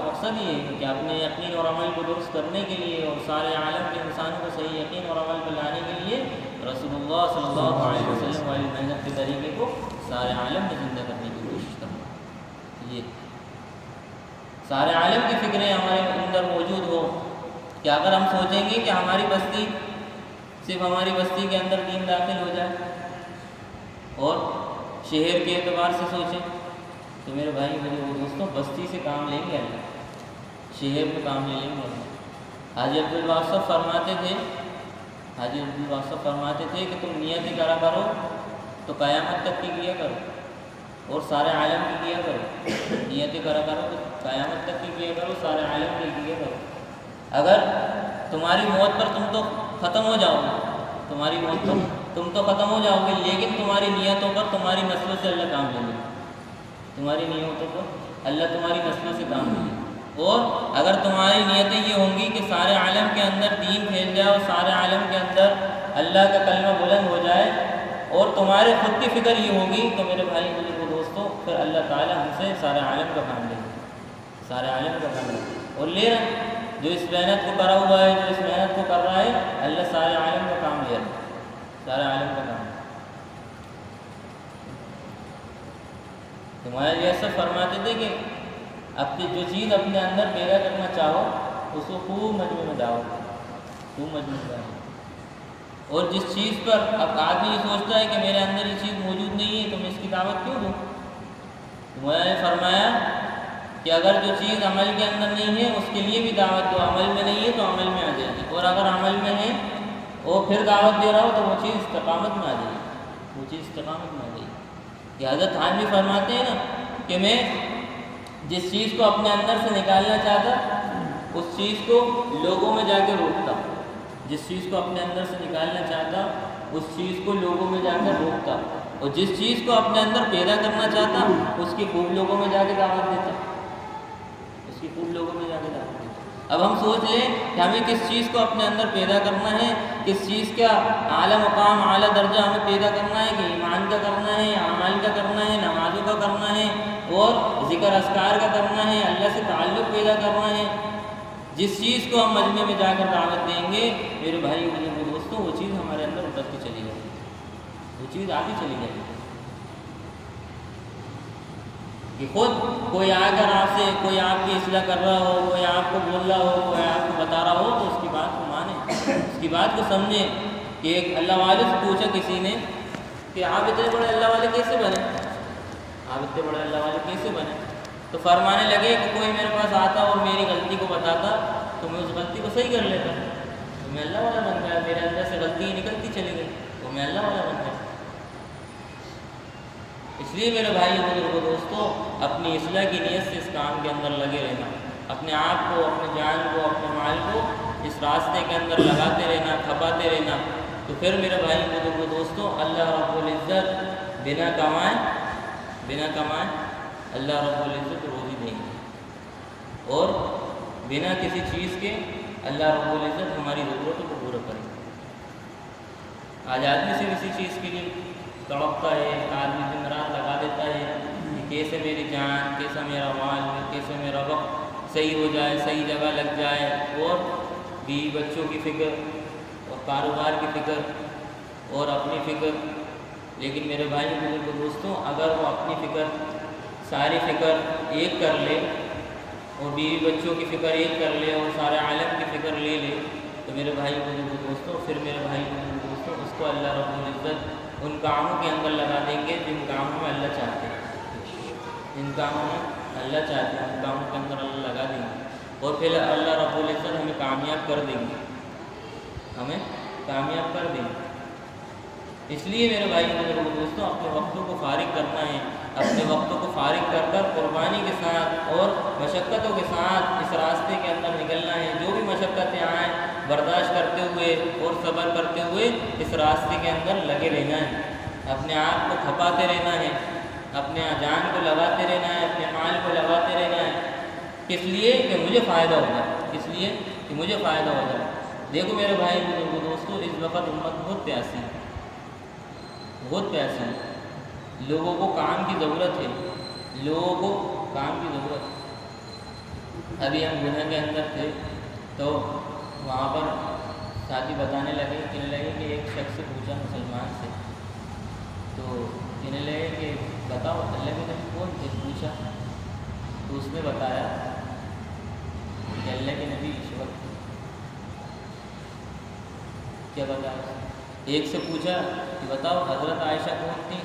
مقصد یہ ہے کہ اپنے یقین اور عمل کو درست کرنے کے لیے اور سارے عالم کے انسانوں کو صحیح یقین اور عمل پہ لانے کے لیے رسول اللہ صلی اللہ علیہ وسلم والی محنت کے طریقے کو سارے عالم میں زندہ کرنے کی کوشش کرنا۔ یہ سارے عالم کی فکریں ہمارے اندر موجود ہو کہ اگر ہم سوچیں گے کہ ہماری بستی صرف ہماری بستی کے اندر دین داخل ہو جائے اور شہر کے اعتبار سے سوچیں تو میرے بھائی میرے دوستوں بستی سے کام لیں گے اللہ، شہر میں کام لے لیں گے اللہ۔ حاجی عبدالواسف فرماتے تھے کہ تم نیتیں کرا کرو تو قیامت تک کی کیا کرو اور سارے عالم کی کیا کرو، نیتیں کرا کرو تو قیامت تک کی کیا کرو، سارے عالم کی کیا کرو۔ اگر تمہاری موت پر تم تو ختم ہو جاؤ گے، تمہاری موت پر تم تو ختم ہو جاؤ گے، لیکن تمہاری نیتوں پر تمہاری نسلوں سے اللہ کام لے لے، تمہاری نیتوں پر اللہ تمہاری نسلوں سے کام لے لے۔ اور اگر تمہاری نیتیں یہ ہوں گی کہ سارے عالم کے اندر دین پھیل جائے اور سارے عالم کے اندر اللہ کا کلمہ بلند ہو جائے اور تمہارے خود کی فکر یہ ہوگی تو میرے بھائی بزرگوں دوستوں پھر اللہ تعالیٰ ہم سے سارے عالم کا کام لے گا، سارے عالم کا کام لے گا۔ اور لے رہے ہیں جو اس محنت کو کرا ہوا ہے، جو اس محنت کو کر رہا ہے، اللہ سارے عالم کا کام لے رہا ہے، سارے عالم کا کام۔ تمہارے جیسا فرماتے تھے کہ اپنی جو چیز اپنے اندر پیدا کرنا چاہو اس کو خوب مجموعے میں ڈالو، خوب مجموعے میں ڈالو۔ اور جس چیز پر اب آدمی یہ سوچتا ہے کہ میرے اندر یہ چیز موجود نہیں ہے تو میں اس کی دعوت کیوں دوں؟ تمہارے نے فرمایا کہ اگر جو چیز عمل کے اندر نہیں ہے اس کے لیے بھی دعوت دو، عمل میں نہیں ہے تو عمل میں آ جائے گی، اور اگر عمل میں ہے اور پھر دعوت دے رہا ہو تو وہ چیز استقامت میں آ جائے گی، وہ چیز استقامت میں آ جائے گی۔ کہ حضرت خان بھی فرماتے ہیں نا کہ میں جس چیز کو اپنے اندر سے نکالنا چاہتا اس چیز کو لوگوں میں جا کے روکتا، جس چیز کو اپنے اندر سے نکالنا چاہتا اس چیز کو لوگوں میں جا کر روکتا، اور جس چیز کو اپنے اندر پیدا کرنا چاہتا اس کی خوب لوگوں میں جا کے دعوت دیتا، اس کی خوب لوگوں میں جا کے دعوت دیتا۔ اب ہم سوچ لیں کہ ہمیں کس چیز کو اپنے اندر پیدا کرنا ہے، کس چیز کا اعلیٰ مقام اعلیٰ درجہ ہمیں پیدا کرنا ہے، کہ ایمان کا کرنا ہے، اعمال کا کرنا ہے، نمازوں کا کرنا ہے اور ذکر اذکار کا کرنا ہے، اللہ سے تعلق پیدا کرنا ہے۔ جس چیز کو ہم مجمع میں جا کر دعوت دیں گے میرے بھائی میرے دوستوں، وہ چیز ہمارے اندر اترتی چلی جائے گی، وہ چیز آتی چلی جائے گی کہ خود کوئی آ کر آپ سے کوئی آپ کی اصلاح کر رہا ہو، کوئی آپ کو بول رہا ہو، کوئی آپ کو بتا رہا ہو تو اس کی بات کو مانیں، اس کی بات کو سمجھیں۔ کہ ایک اللہ والے سے پوچھا کسی نے کہ آپ اتنے بڑے اللہ والے کیسے بنے، آپ اتنے بڑے اللہ والے کیسے بنے؟ تو فرمانے لگے کہ کوئی میرے پاس آتا اور میری غلطی کو بتاتا تو میں اس غلطی کو صحیح کر لیتا، تو میں اللہ والا بن گیا، میرے اندر سے غلطی نکلتی چلی گئی تو میں اللہ والا بن گیا۔ اس لیے میرے بھائی اور دوستوں، اپنی اصلاح کی نیت سے اس کام کے اندر لگے رہنا، اپنے آپ کو، اپنے جان کو، اپنے مال کو اس راستے کے اندر لگاتے رہنا، کھپاتے رہنا، تو پھر میرے بھائی اور دوستوں اللہ رب العزت بنا کمائے اللہ رب العزت روزی دیں گے، اور بنا کسی چیز کے اللہ رب العزت ہماری ضرورتوں کو پورا کریں گے۔ آج آدمی سے کسی چیز کے لیے تڑپتا ہے، آدمی دن رات لگا دیتا ہے کہ کیسے میری جان، کیسا میرا مال، کیسے میرا وقت صحیح ہو جائے، صحیح جگہ لگ جائے، اور بیوی بچوں کی فکر اور کاروبار کی فکر اور اپنی فکر۔ لیکن میرے بھائی بزرگ دوستوں، اگر وہ اپنی فکر، ساری فکر ایک کر لے اور بیوی بچوں کی فکر ایک کر لے اور سارے عالم کی فکر لے لے تو میرے بھائی بزرگ دوستوں، پھر میرے بھائی بزرگ دوستوں اس کو اللہ رب العزت ان کاموں کے اندر لگا دیں گے جن کاموں میں اللہ چاہتے ہیں، جن کاموں میں اللہ چاہتے ہیں ان کاموں کے اندر اللہ لگا دیں گے، اور پھر اللہ رب العزت ہمیں کامیاب کر دیں گے، ہمیں کامیاب کر دیں گے۔ اس لیے میرے بھائی بزرگ دوستوں، اپنے وقتوں کو فارغ کرنا ہے، اپنے وقتوں کو فارغ کر کر قربانی کے ساتھ اور مشقتوں کے ساتھ اس راستے کے اندر نکلنا ہے۔ جو بھی مشقتیں آئیں برداشت کرتے ہوئے اور صبر کرتے ہوئے اس راستے کے اندر لگے رہنا ہے، اپنے آپ کو کھپاتے رہنا ہے، اپنے جان کو لگاتے رہنا ہے، اپنے مال کو لگاتے رہنا ہے، کس لیے کہ مجھے فائدہ ہو جائے، اس لیے کہ مجھے فائدہ ہو جائے۔ دیکھو میرے بھائی بزرگ دوستوں، اس وقت امت بہت پیاسی ہے، بہت پیاسی ہے، لوگوں کو کام کی ضرورت ہے، لوگوں کو کام کی ضرورت ہے۔ ابھی ہم گناہ کے اندر تھے تو وہاں پر ساتھی بتانے لگے، کہنے لگے کہ ایک شخص سے پوچھا مسلمان سے، تو کہنے لگے کہ بتاؤ اللہ کے نبی کون تھے؟ پوچھا تو اس نے بتایا کہ اللہ کے نبی ایشور تھے۔ کیا بتایا؟ ایک سے پوچھا کہ بتاؤ حضرت عائشہ کون تھی؟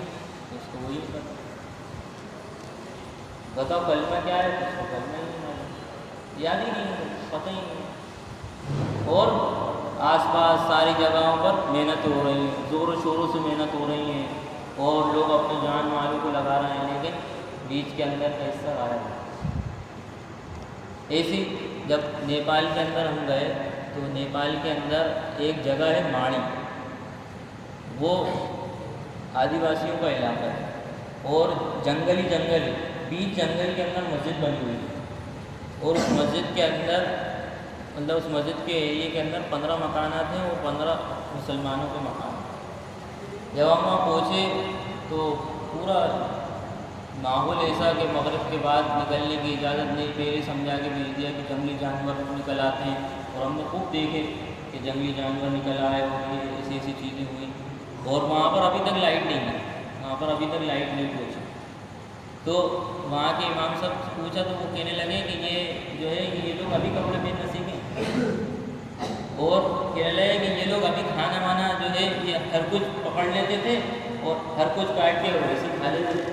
تو اس کو وہی پتا۔ بتاؤ کلمہ کیا ہے؟ تو اس کو کلمہ ہی نہیں معلوم، یاد ہی نہیں، پتہ ہی نہیں۔ اور آس پاس ساری جگہوں پر محنت ہو رہی ہے، زور و شوروں سے محنت ہو رہی ہے، اور لوگ اپنے جان مالوں کو لگا رہے ہیں، لیکن بیچ کے اندر کا حصہ آیا ہے۔ ایسی جب نیپال کے اندر ہم گئے تو نیپال کے اندر ایک جگہ ہے ماڑی، وہ آدی واسیوں کا علاقہ ہے، اور جنگل ہے، بیچ جنگل کے اندر مسجد بنی ہوئی ہے، اور اس مسجد کے اندر مطلب اس مسجد کے ایریے کے اندر 15 مکانات ہیں، اور 15 مسلمانوں کے مکان ہیں۔ جب ہم وہاں پہنچے تو پورا ماحول ایسا کہ مغرب کے بعد نکلنے کی اجازت نہیں، پہلے سمجھا کے بھیج دیا کہ جنگلی جانور نکل آتے ہیں، اور ہم نے خوب دیکھے کہ جنگلی جانور نکل آئے اور یہ ایسی ایسی چیزیں ہوئیں، اور وہاں پر ابھی تک لائٹ نہیں ہے، وہاں پر ابھی تک لائٹ نہیں پہنچی۔ تو وہاں کے امام صاحب سے پوچھا تو وہ کہنے لگے کہ یہ جو ہے یہ لوگ ابھی کپڑے پہننا سیکھیں، اور کہنے لگے کہ یہ لوگ ابھی کھانا وانا جو ہے یہ ہر کچھ پکڑ لیتے تھے اور ہر کچھ کاٹ کے ویسے کھا لیتے تھے۔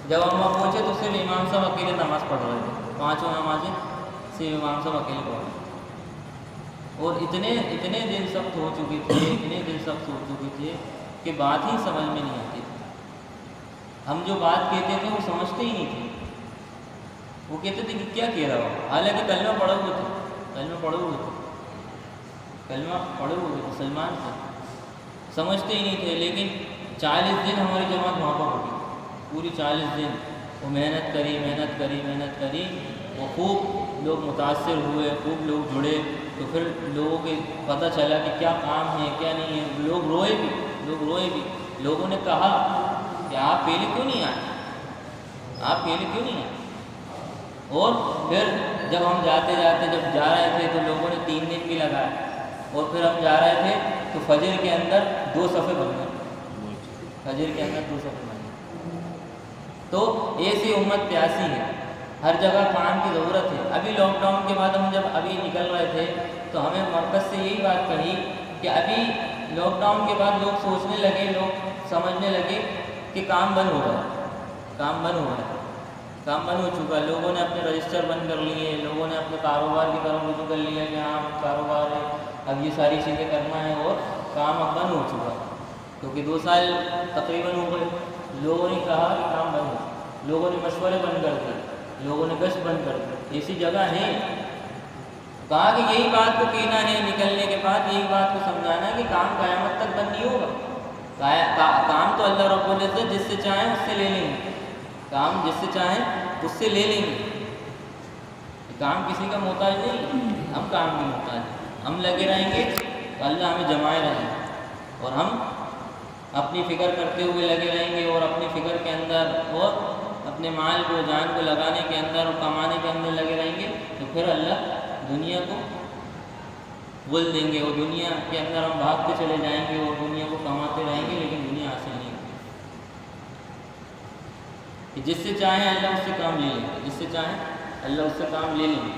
جب ہم وہاں پہنچے تو صرف امام صاحب اکیلے نماز پڑھ رہے تھے، 5 نمازیں صرف امام صاحب اکیلے پڑھ رہے تھے، اور اتنے دن سخت ہو چکے تھے کہ بات ہی سمجھ میں نہیں آتی تھی۔ ہم جو بات کہتے تھے وہ سمجھتے ہی نہیں تھے، وہ کہتے تھے کہ کیا کہہ رہا ہو، حالانکہ کلمہ پڑھے ہوئے تھے، مسلمان تھے، سمجھتے ہی نہیں تھے۔ لیکن 40 دن ہماری جماعت وہاں پر ہوگی، پوری 40 دن وہ محنت کری، وہ خوب لوگ متاثر ہوئے، خوب لوگ جڑے، تو پھر لوگوں کے پتہ چلا کہ کیا کام ہے کیا نہیں ہے، لوگ روئے بھی۔ لوگوں نے کہا کہ آپ پہلے کیوں نہیں آئے، اور پھر جب ہم جاتے جاتے جب جا رہے تھے تو لوگوں نے 3 دن بھی لگائے، اور پھر ہم جا رہے تھے تو فجر کے اندر 2 صفحے بن گئے، فجر کے اندر 2 صفحے بن گئے۔ تو ایسی امت پیاسی ہے، ہر جگہ کام کی ضرورت ہے۔ ابھی لاک ڈاؤن کے بعد ہم جب ابھی نکل رہے تھے تو ہمیں مرکز سے یہی بات کہی کہ ابھی لاک ڈاؤن کے بعد لوگ سوچنے لگے، لوگ سمجھنے لگے کہ کام بند ہو رہا ہے، کام بند ہو رہا ہے، کام بند ہو چکا ہے۔ لوگوں نے اپنے رجسٹر بند کر لیے، لوگوں نے اپنے کاروبار کی طرف رجوع کر لیا کہ ہاں کاروبار ہے، اب یہ ساری چیزیں کرنا ہے، اور کام اب بند ہو چکا ہے، کیونکہ 2 سال تقریباً ہو گئے۔ لوگوں نے کہا کہ کام بند ہو، لوگوں نے مشورے بند کر دیے، لوگوں نے گشت بند کر دی۔ ایسی جگہ ہیں، کہا کہ یہی بات کو کہنا ہے، نکلنے کے بعد یہی بات کو سمجھانا ہے کہ کام قیامت تک بند نہیں ہوگا۔ کام تو اللہ رب العزت جس سے چاہیں اس سے لے لیں گے، کام جس سے چاہیں اس سے لے لیں گے۔ کام کسی کا محتاج نہیں، ہم کام کی محتاج ہیں۔ ہم لگے رہیں گے تو اللہ ہمیں جمائے رہیں گے، اور ہم اپنی فکر کرتے ہوئے لگے رہیں گے، اور اپنی فکر کے اندر اور اپنے مال کو جان کو لگانے کے اندر اور کمانے کے اندر لگے رہیں گے، تو پھر اللہ دنیا کو بول دیں گے، اور دنیا کے اندر ہم بھاگتے چلے جائیں گے اور دنیا کو کماتے رہیں گے، لیکن دنیا حاصل نہیں ہوگی۔ کہ جس سے چاہیں اللہ اس سے کام لے لیں گے، جس سے چاہیں اللہ اس سے کام لے لیں گے۔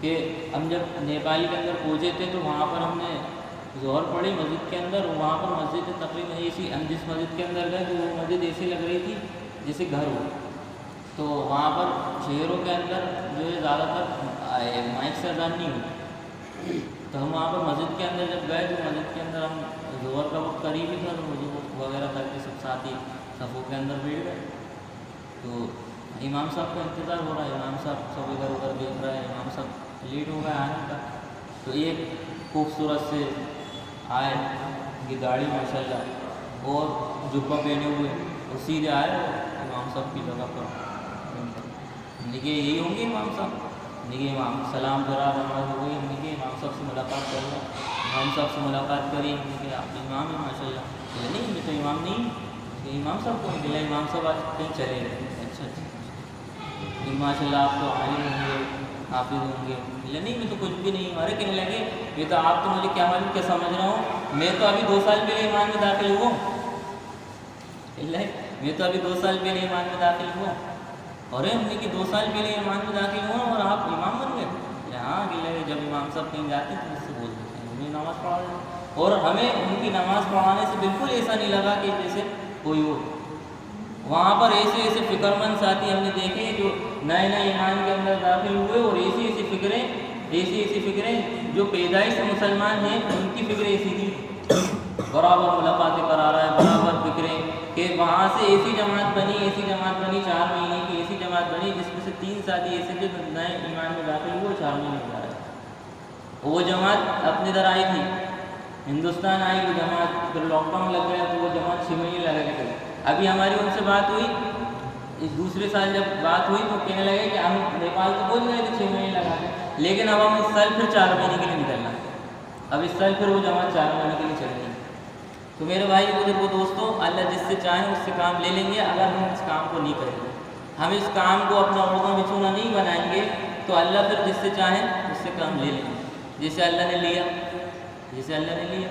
کہ ہم جب نیپال کے اندر پہنچے تھے تو وہاں پر ہم نے ظہر پڑھی مسجد کے اندر، وہاں پر مسجد تقریباً ایسی، ہم جس مسجد کے اندر گئے تو وہ مسجد ایسی لگ رہی تھی جیسے گھر ہو۔ تو وہاں پر شہروں کے اندر جو ہے زیادہ تر مائک سے اذان نہیں ہوتی، تو ہم وہاں پر مسجد کے اندر جب گئے تو مسجد کے اندر ہم ظہر کا وقت قریب ہی تھا، تو وضو وغیرہ کر کے سب ساتھی صفوں کے اندر بیٹھ گئے۔ تو امام صاحب کا انتظار ہو رہا ہے، امام صاحب سب ادھر ادھر دیکھ رہے ہیں، امام صاحب لیٹ ہو گئے آنے کا۔ تو ایک خوبصورت سے آئے یہ گاڑی ماشاءاللہ، اور جبہ پہنے ہوئے، اور سیدھے آئے امام صاحب کی جگہ پر۔ نکے یہی ہوں گے امام صاحب، نکے امام سلام کرا، نماز ہو گئی، نکے امام صاحب سے ملاقات کر لیں، امام صاحب سے ملاقات کری، نکے آپ امام ہیں ماشاء اللہ، نہیں میں تو امام نہیں، کہ امام صاحب کو ملا، امام صاحب آج کہیں چلے گئے۔ اچھا اچھا، ماشاء اللہ آپ تو عالم ہوں گے، حافظ ہوں گے، ملا نہیں میں تو کچھ بھی نہیں۔ ہمارے کہنے لگے یہ تو آپ تو مجھے کیا معلوم کیا سمجھ رہا ہوں، میں تو ابھی 2 سال پہلے ایمان میں داخل ہوا، میں تو ابھی 2 سال پہلے ایمان میں داخل ہوا، اور ہم نے کہ 2 سال پہلے ایمان میں داخل ہوا اور آپ امام بن گئے؟ ہاں کہ جب امام صاحب کہیں جاتے تو مجھ سے بول دیتے ہیں انہیں نماز پڑھا دیں، اور ہمیں ان کی نماز پڑھانے سے بالکل ایسا نہیں لگا کہ جیسے کوئی ہو۔ وہاں پر ایسے ایسے فکر مند ساتھی ہم نے دیکھے جو نئے نئے ایمان کے اندر داخل ہوئے، اور ایسی ایسی فکریں جو پیدائش سے مسلمان ہیں ان کی فکریں ایسی تھی، برابر ملاقاتیں کرا رہا ہے، برابر فکریں، کہ وہاں سے ایسی جماعت بنی 4 مہینے کی ایسی جماعت بنی جس میں سے 3 ساتھی ایسے جو نئے ایمان میں داخل ہوئے 4 مہینے میں جا رہے ہیں۔ وہ جماعت اپنے ادھر آئی تھی، ہندوستان آئی وہ جماعت، پھر لاک ڈاؤن لگ گیا تو وہ جماعت 6 مہینے لگا کے گئی۔ ابھی ہماری ان سے بات ہوئی، اس دوسرے سال جب بات ہوئی تو کہنے لگے کہ ہم نیپال تو پہنچ گئے تھے 6 مہینے لگا کے، لیکن اب ہم اس سال پھر 4 مہینے کے لیے نکلنا ہے، اب اس سال پھر وہ جماعت 4 مہینے کے لیے چل رہی ہے۔ تو میرے بھائی بزرگوں دوستوں، اللہ جس سے چاہیں اس سے کام لے لیں گے، اگر ہم اس کام کو نہیں کریں گے، ہم اس کام کو اپنا اوڑھنا بچھونا نہیں بنائیں گے، تو اللہ پھر جس سے چاہیں اس سے کام لے لیں گے، جسے اللہ نے لیا، جسے اللہ نے لیا۔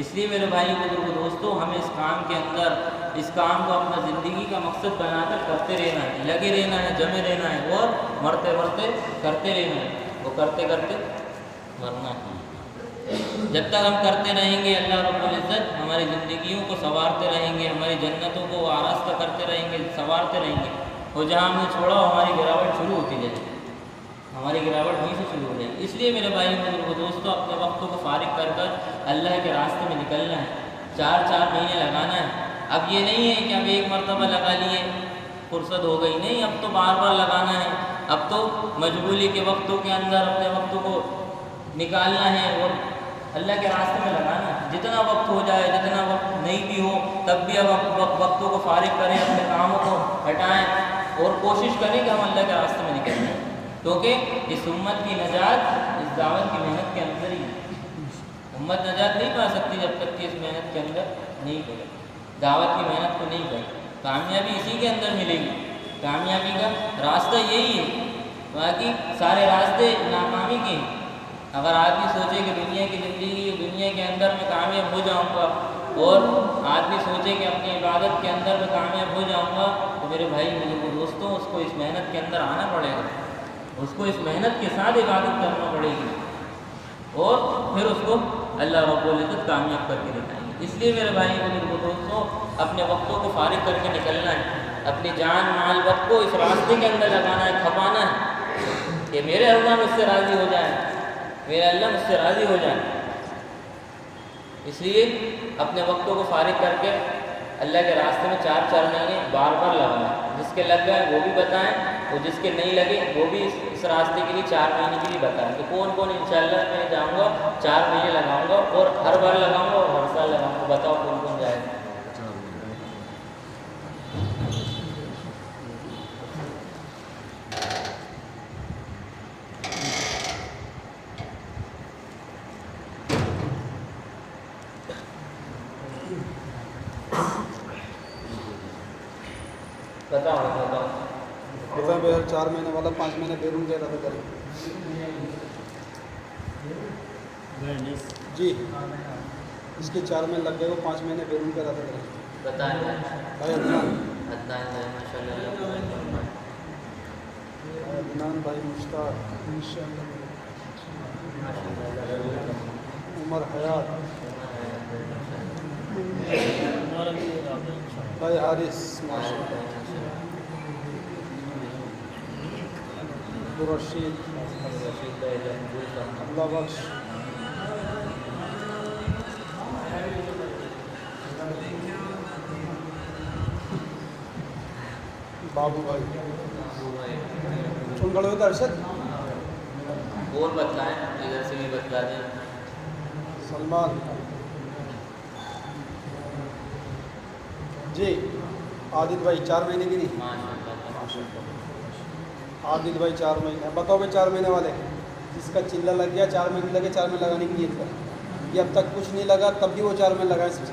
اس لیے میرے بھائی بزرگوں دوستوں، ہمیں اس کام کے اندر اس کام کو اپنا زندگی کا مقصد بنا کر کرتے رہنا ہے، لگے رہنا ہے، جمے رہنا ہے، اور مرتے مرتے کرتے رہنا ہے، وہ کرتے کرتے مرنا ہے۔ جب تک ہم کرتے رہیں گے اللہ رب العزت ہماری زندگیوں کو سنوارتے رہیں گے، ہماری جنتوں کو آراستہ کرتے رہیں گے، سنوارتے رہیں گے، اور جہاں ہم نے چھوڑا ہماری گراوٹ شروع ہوتی جائے گی، ہماری گراوٹ وہیں سے شروع ہو جائے گی۔ اس لیے میرے بھائی بزرگوں دوستوں، اپنے وقتوں کو فارغ کر کر اللہ کے راستے میں نکلنا ہے، 4 مہینے لگانا ہے۔ اب یہ نہیں ہے کہ اب ایک مرتبہ لگا لیے فرصت ہو گئی، نہیں، اب تو بار بار لگانا ہے، اب تو مشغولی کے وقتوں کے اندر اپنے وقتوں کو نکالنا ہے اور اللہ کے راستے میں لگانا ہے۔ جتنا وقت ہو جائے، جتنا وقت نہیں بھی ہو، تب بھی اب وقتوں کو فارغ کریں، اپنے کاموں کو ہٹائیں اور کوشش کریں کہ ہم اللہ کے راستے میں نکلیں، کیونکہ اس امت کی نجات اس دعوت کی محنت کے اندر ہی ہے۔ امت نجات نہیں پا سکتی جب تک کہ اس محنت کے اندر نہیں کرے، دعوت کی محنت کو نہیں کرے۔ کامیابی اسی کے اندر ملے گی، کامیابی کا راستہ یہی ہے، باقی سارے راستے ناکامی کے ہیں۔ اگر آدمی سوچے کہ دنیا کی زندگی دنیا کے اندر میں کامیاب ہو جاؤں گا، اور آدمی سوچے کہ اپنی عبادت کے اندر میں کامیاب ہو جاؤں گا، تو میرے بھائی میرے دوستوں اس کو اس محنت کے اندر آنا پڑے گا، اس کو اس محنت کے ساتھ عبادت کرنا پڑے گی، اور پھر اس کو اللہ رب العزت کامیاب کر کے دکھائیں گے۔ اس لیے میرے بھائی میرے دوستوں اپنے وقتوں کو فارغ کر کے نکلنا ہے، اپنی جان مال وقت کو اس راستے کے اندر لگانا ہے، کھپانا ہے کہ میرے اللہ مجھ سے راضی ہو جائے، میرے اللہ مجھ سے راضی ہو جائے۔ اس لیے اپنے وقتوں کو فارغ کر کے اللہ کے راستے میں 4 مہینے بار بار لگائیں۔ جس کے لگ گئے وہ بھی بتائیں، اور جس کے نہیں لگے وہ بھی اس راستے کے لیے 4 مہینے کے لیے بتائیں کہ کون کون انشاءاللہ میں جاؤں گا 4 مہینے لگاؤں گا، اور ہر بار لگاؤں گا اور ہر سال لگاؤں گا، بتاؤ کون کون جائے گا۔ بتائیں بھائی 4 مہینے والا 5 مہینے بیرون کے ارادہ کریں جی، اس کے 4 مہینے لگ گئے وہ 5 مہینے بیرون کے ارادہ کریں۔ بتائیں بھائی عدنان بھائی مشتاق عمر حیات بھائی حارث عبدالرشید اللہ بخش بابو بھائی چون گڑے ہوتا ارشد اور بتلائیں، ادھر سے بھی بتلا دیں۔ سلمان جی، عادل بھائی 4 مہینے کی نہیں، عادل بھائی 4 مہینے۔ بتاؤ بھائی 4 مہینے والے جس کا چلہ لگ گیا 4 مہینے لگے 4 مہینے لگانے کی نیت کر، یہ اب تک کچھ نہیں لگا تب بھی وہ 4 مہینے لگائے۔ سب سے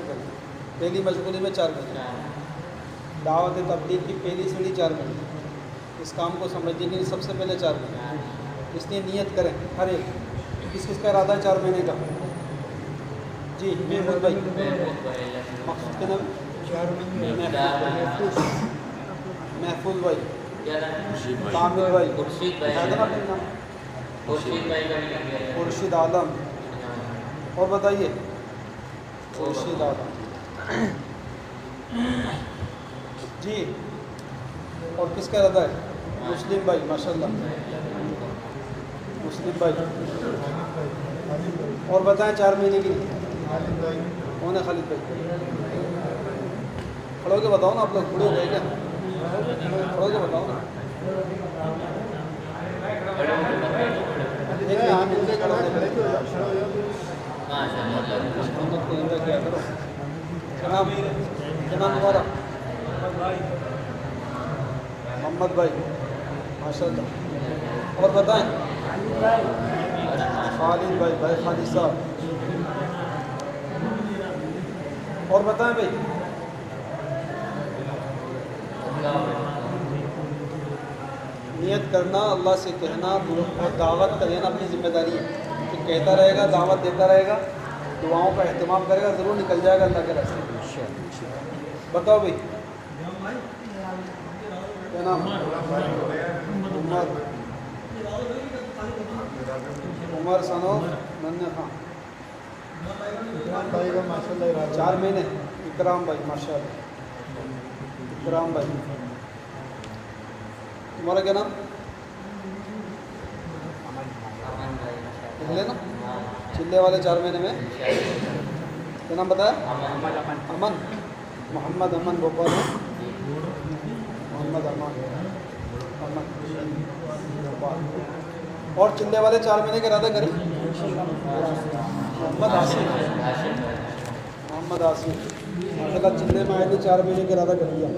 پہلی مشغولی میں 4 مہینے، دعوت تبلیغ کی پہلی سیڑھی 4 مہینے، اس کام کو سمجھنے کے لیے سب سے پہلے 4 مہینے، اس لیے نیت کریں ہر ایک کس کس کا ارادہ ہے 4 مہینے کا۔ جی محمود بھائی مقصود کے نام محفوظ بھائی عامر بھائی خورشید عالم، اور بتائیے خورشید عالم جی، اور کس کا ارادہ ہے؟ مسلم بھائی ماشاءاللہ، مسلم بھائی، اور بتائیں 4 مہینے کی کون ہے؟ خالد بھائی کھڑے ہو کے بتاؤ نا، آپ لوگ کھڑے ہو گئے کیا؟ کھڑے ہو کے بتاؤ نا، محمد بھائی ماشاء اللہ، اور بتائیں خالد بھائی، بھائی خالد صاحب، اور بتائیں بھائی نیت کرنا، اللہ سے کہنا اور دعوت کا دینا اپنی ذمہ داری ہے، کہ کہتا رہے گا، دعوت دیتا رہے گا، دعاؤں کا اہتمام کرے گا، ضرور نکل جائے گا اللہ کے راستے میں۔ بتاؤ بھائی کیا نام ہے؟ عمر سنو ننھے خان 4 مہینے۔ اکرام بھائی ماشاء اللہ، اکرام بھائی، تمہارا کیا نام؟ نا چلے والے 4 مہینے میں کیا نام بتایا؟ امن، محمد امن بھوپال، محمد امن بھوپال، اور چلے والے 4 مہینے کا ارادہ کریں۔ محمد آصف، محمد آصف ماشاء اللہ چلے میں آئے تھے 4 مہینے کا ارادہ کر دیا۔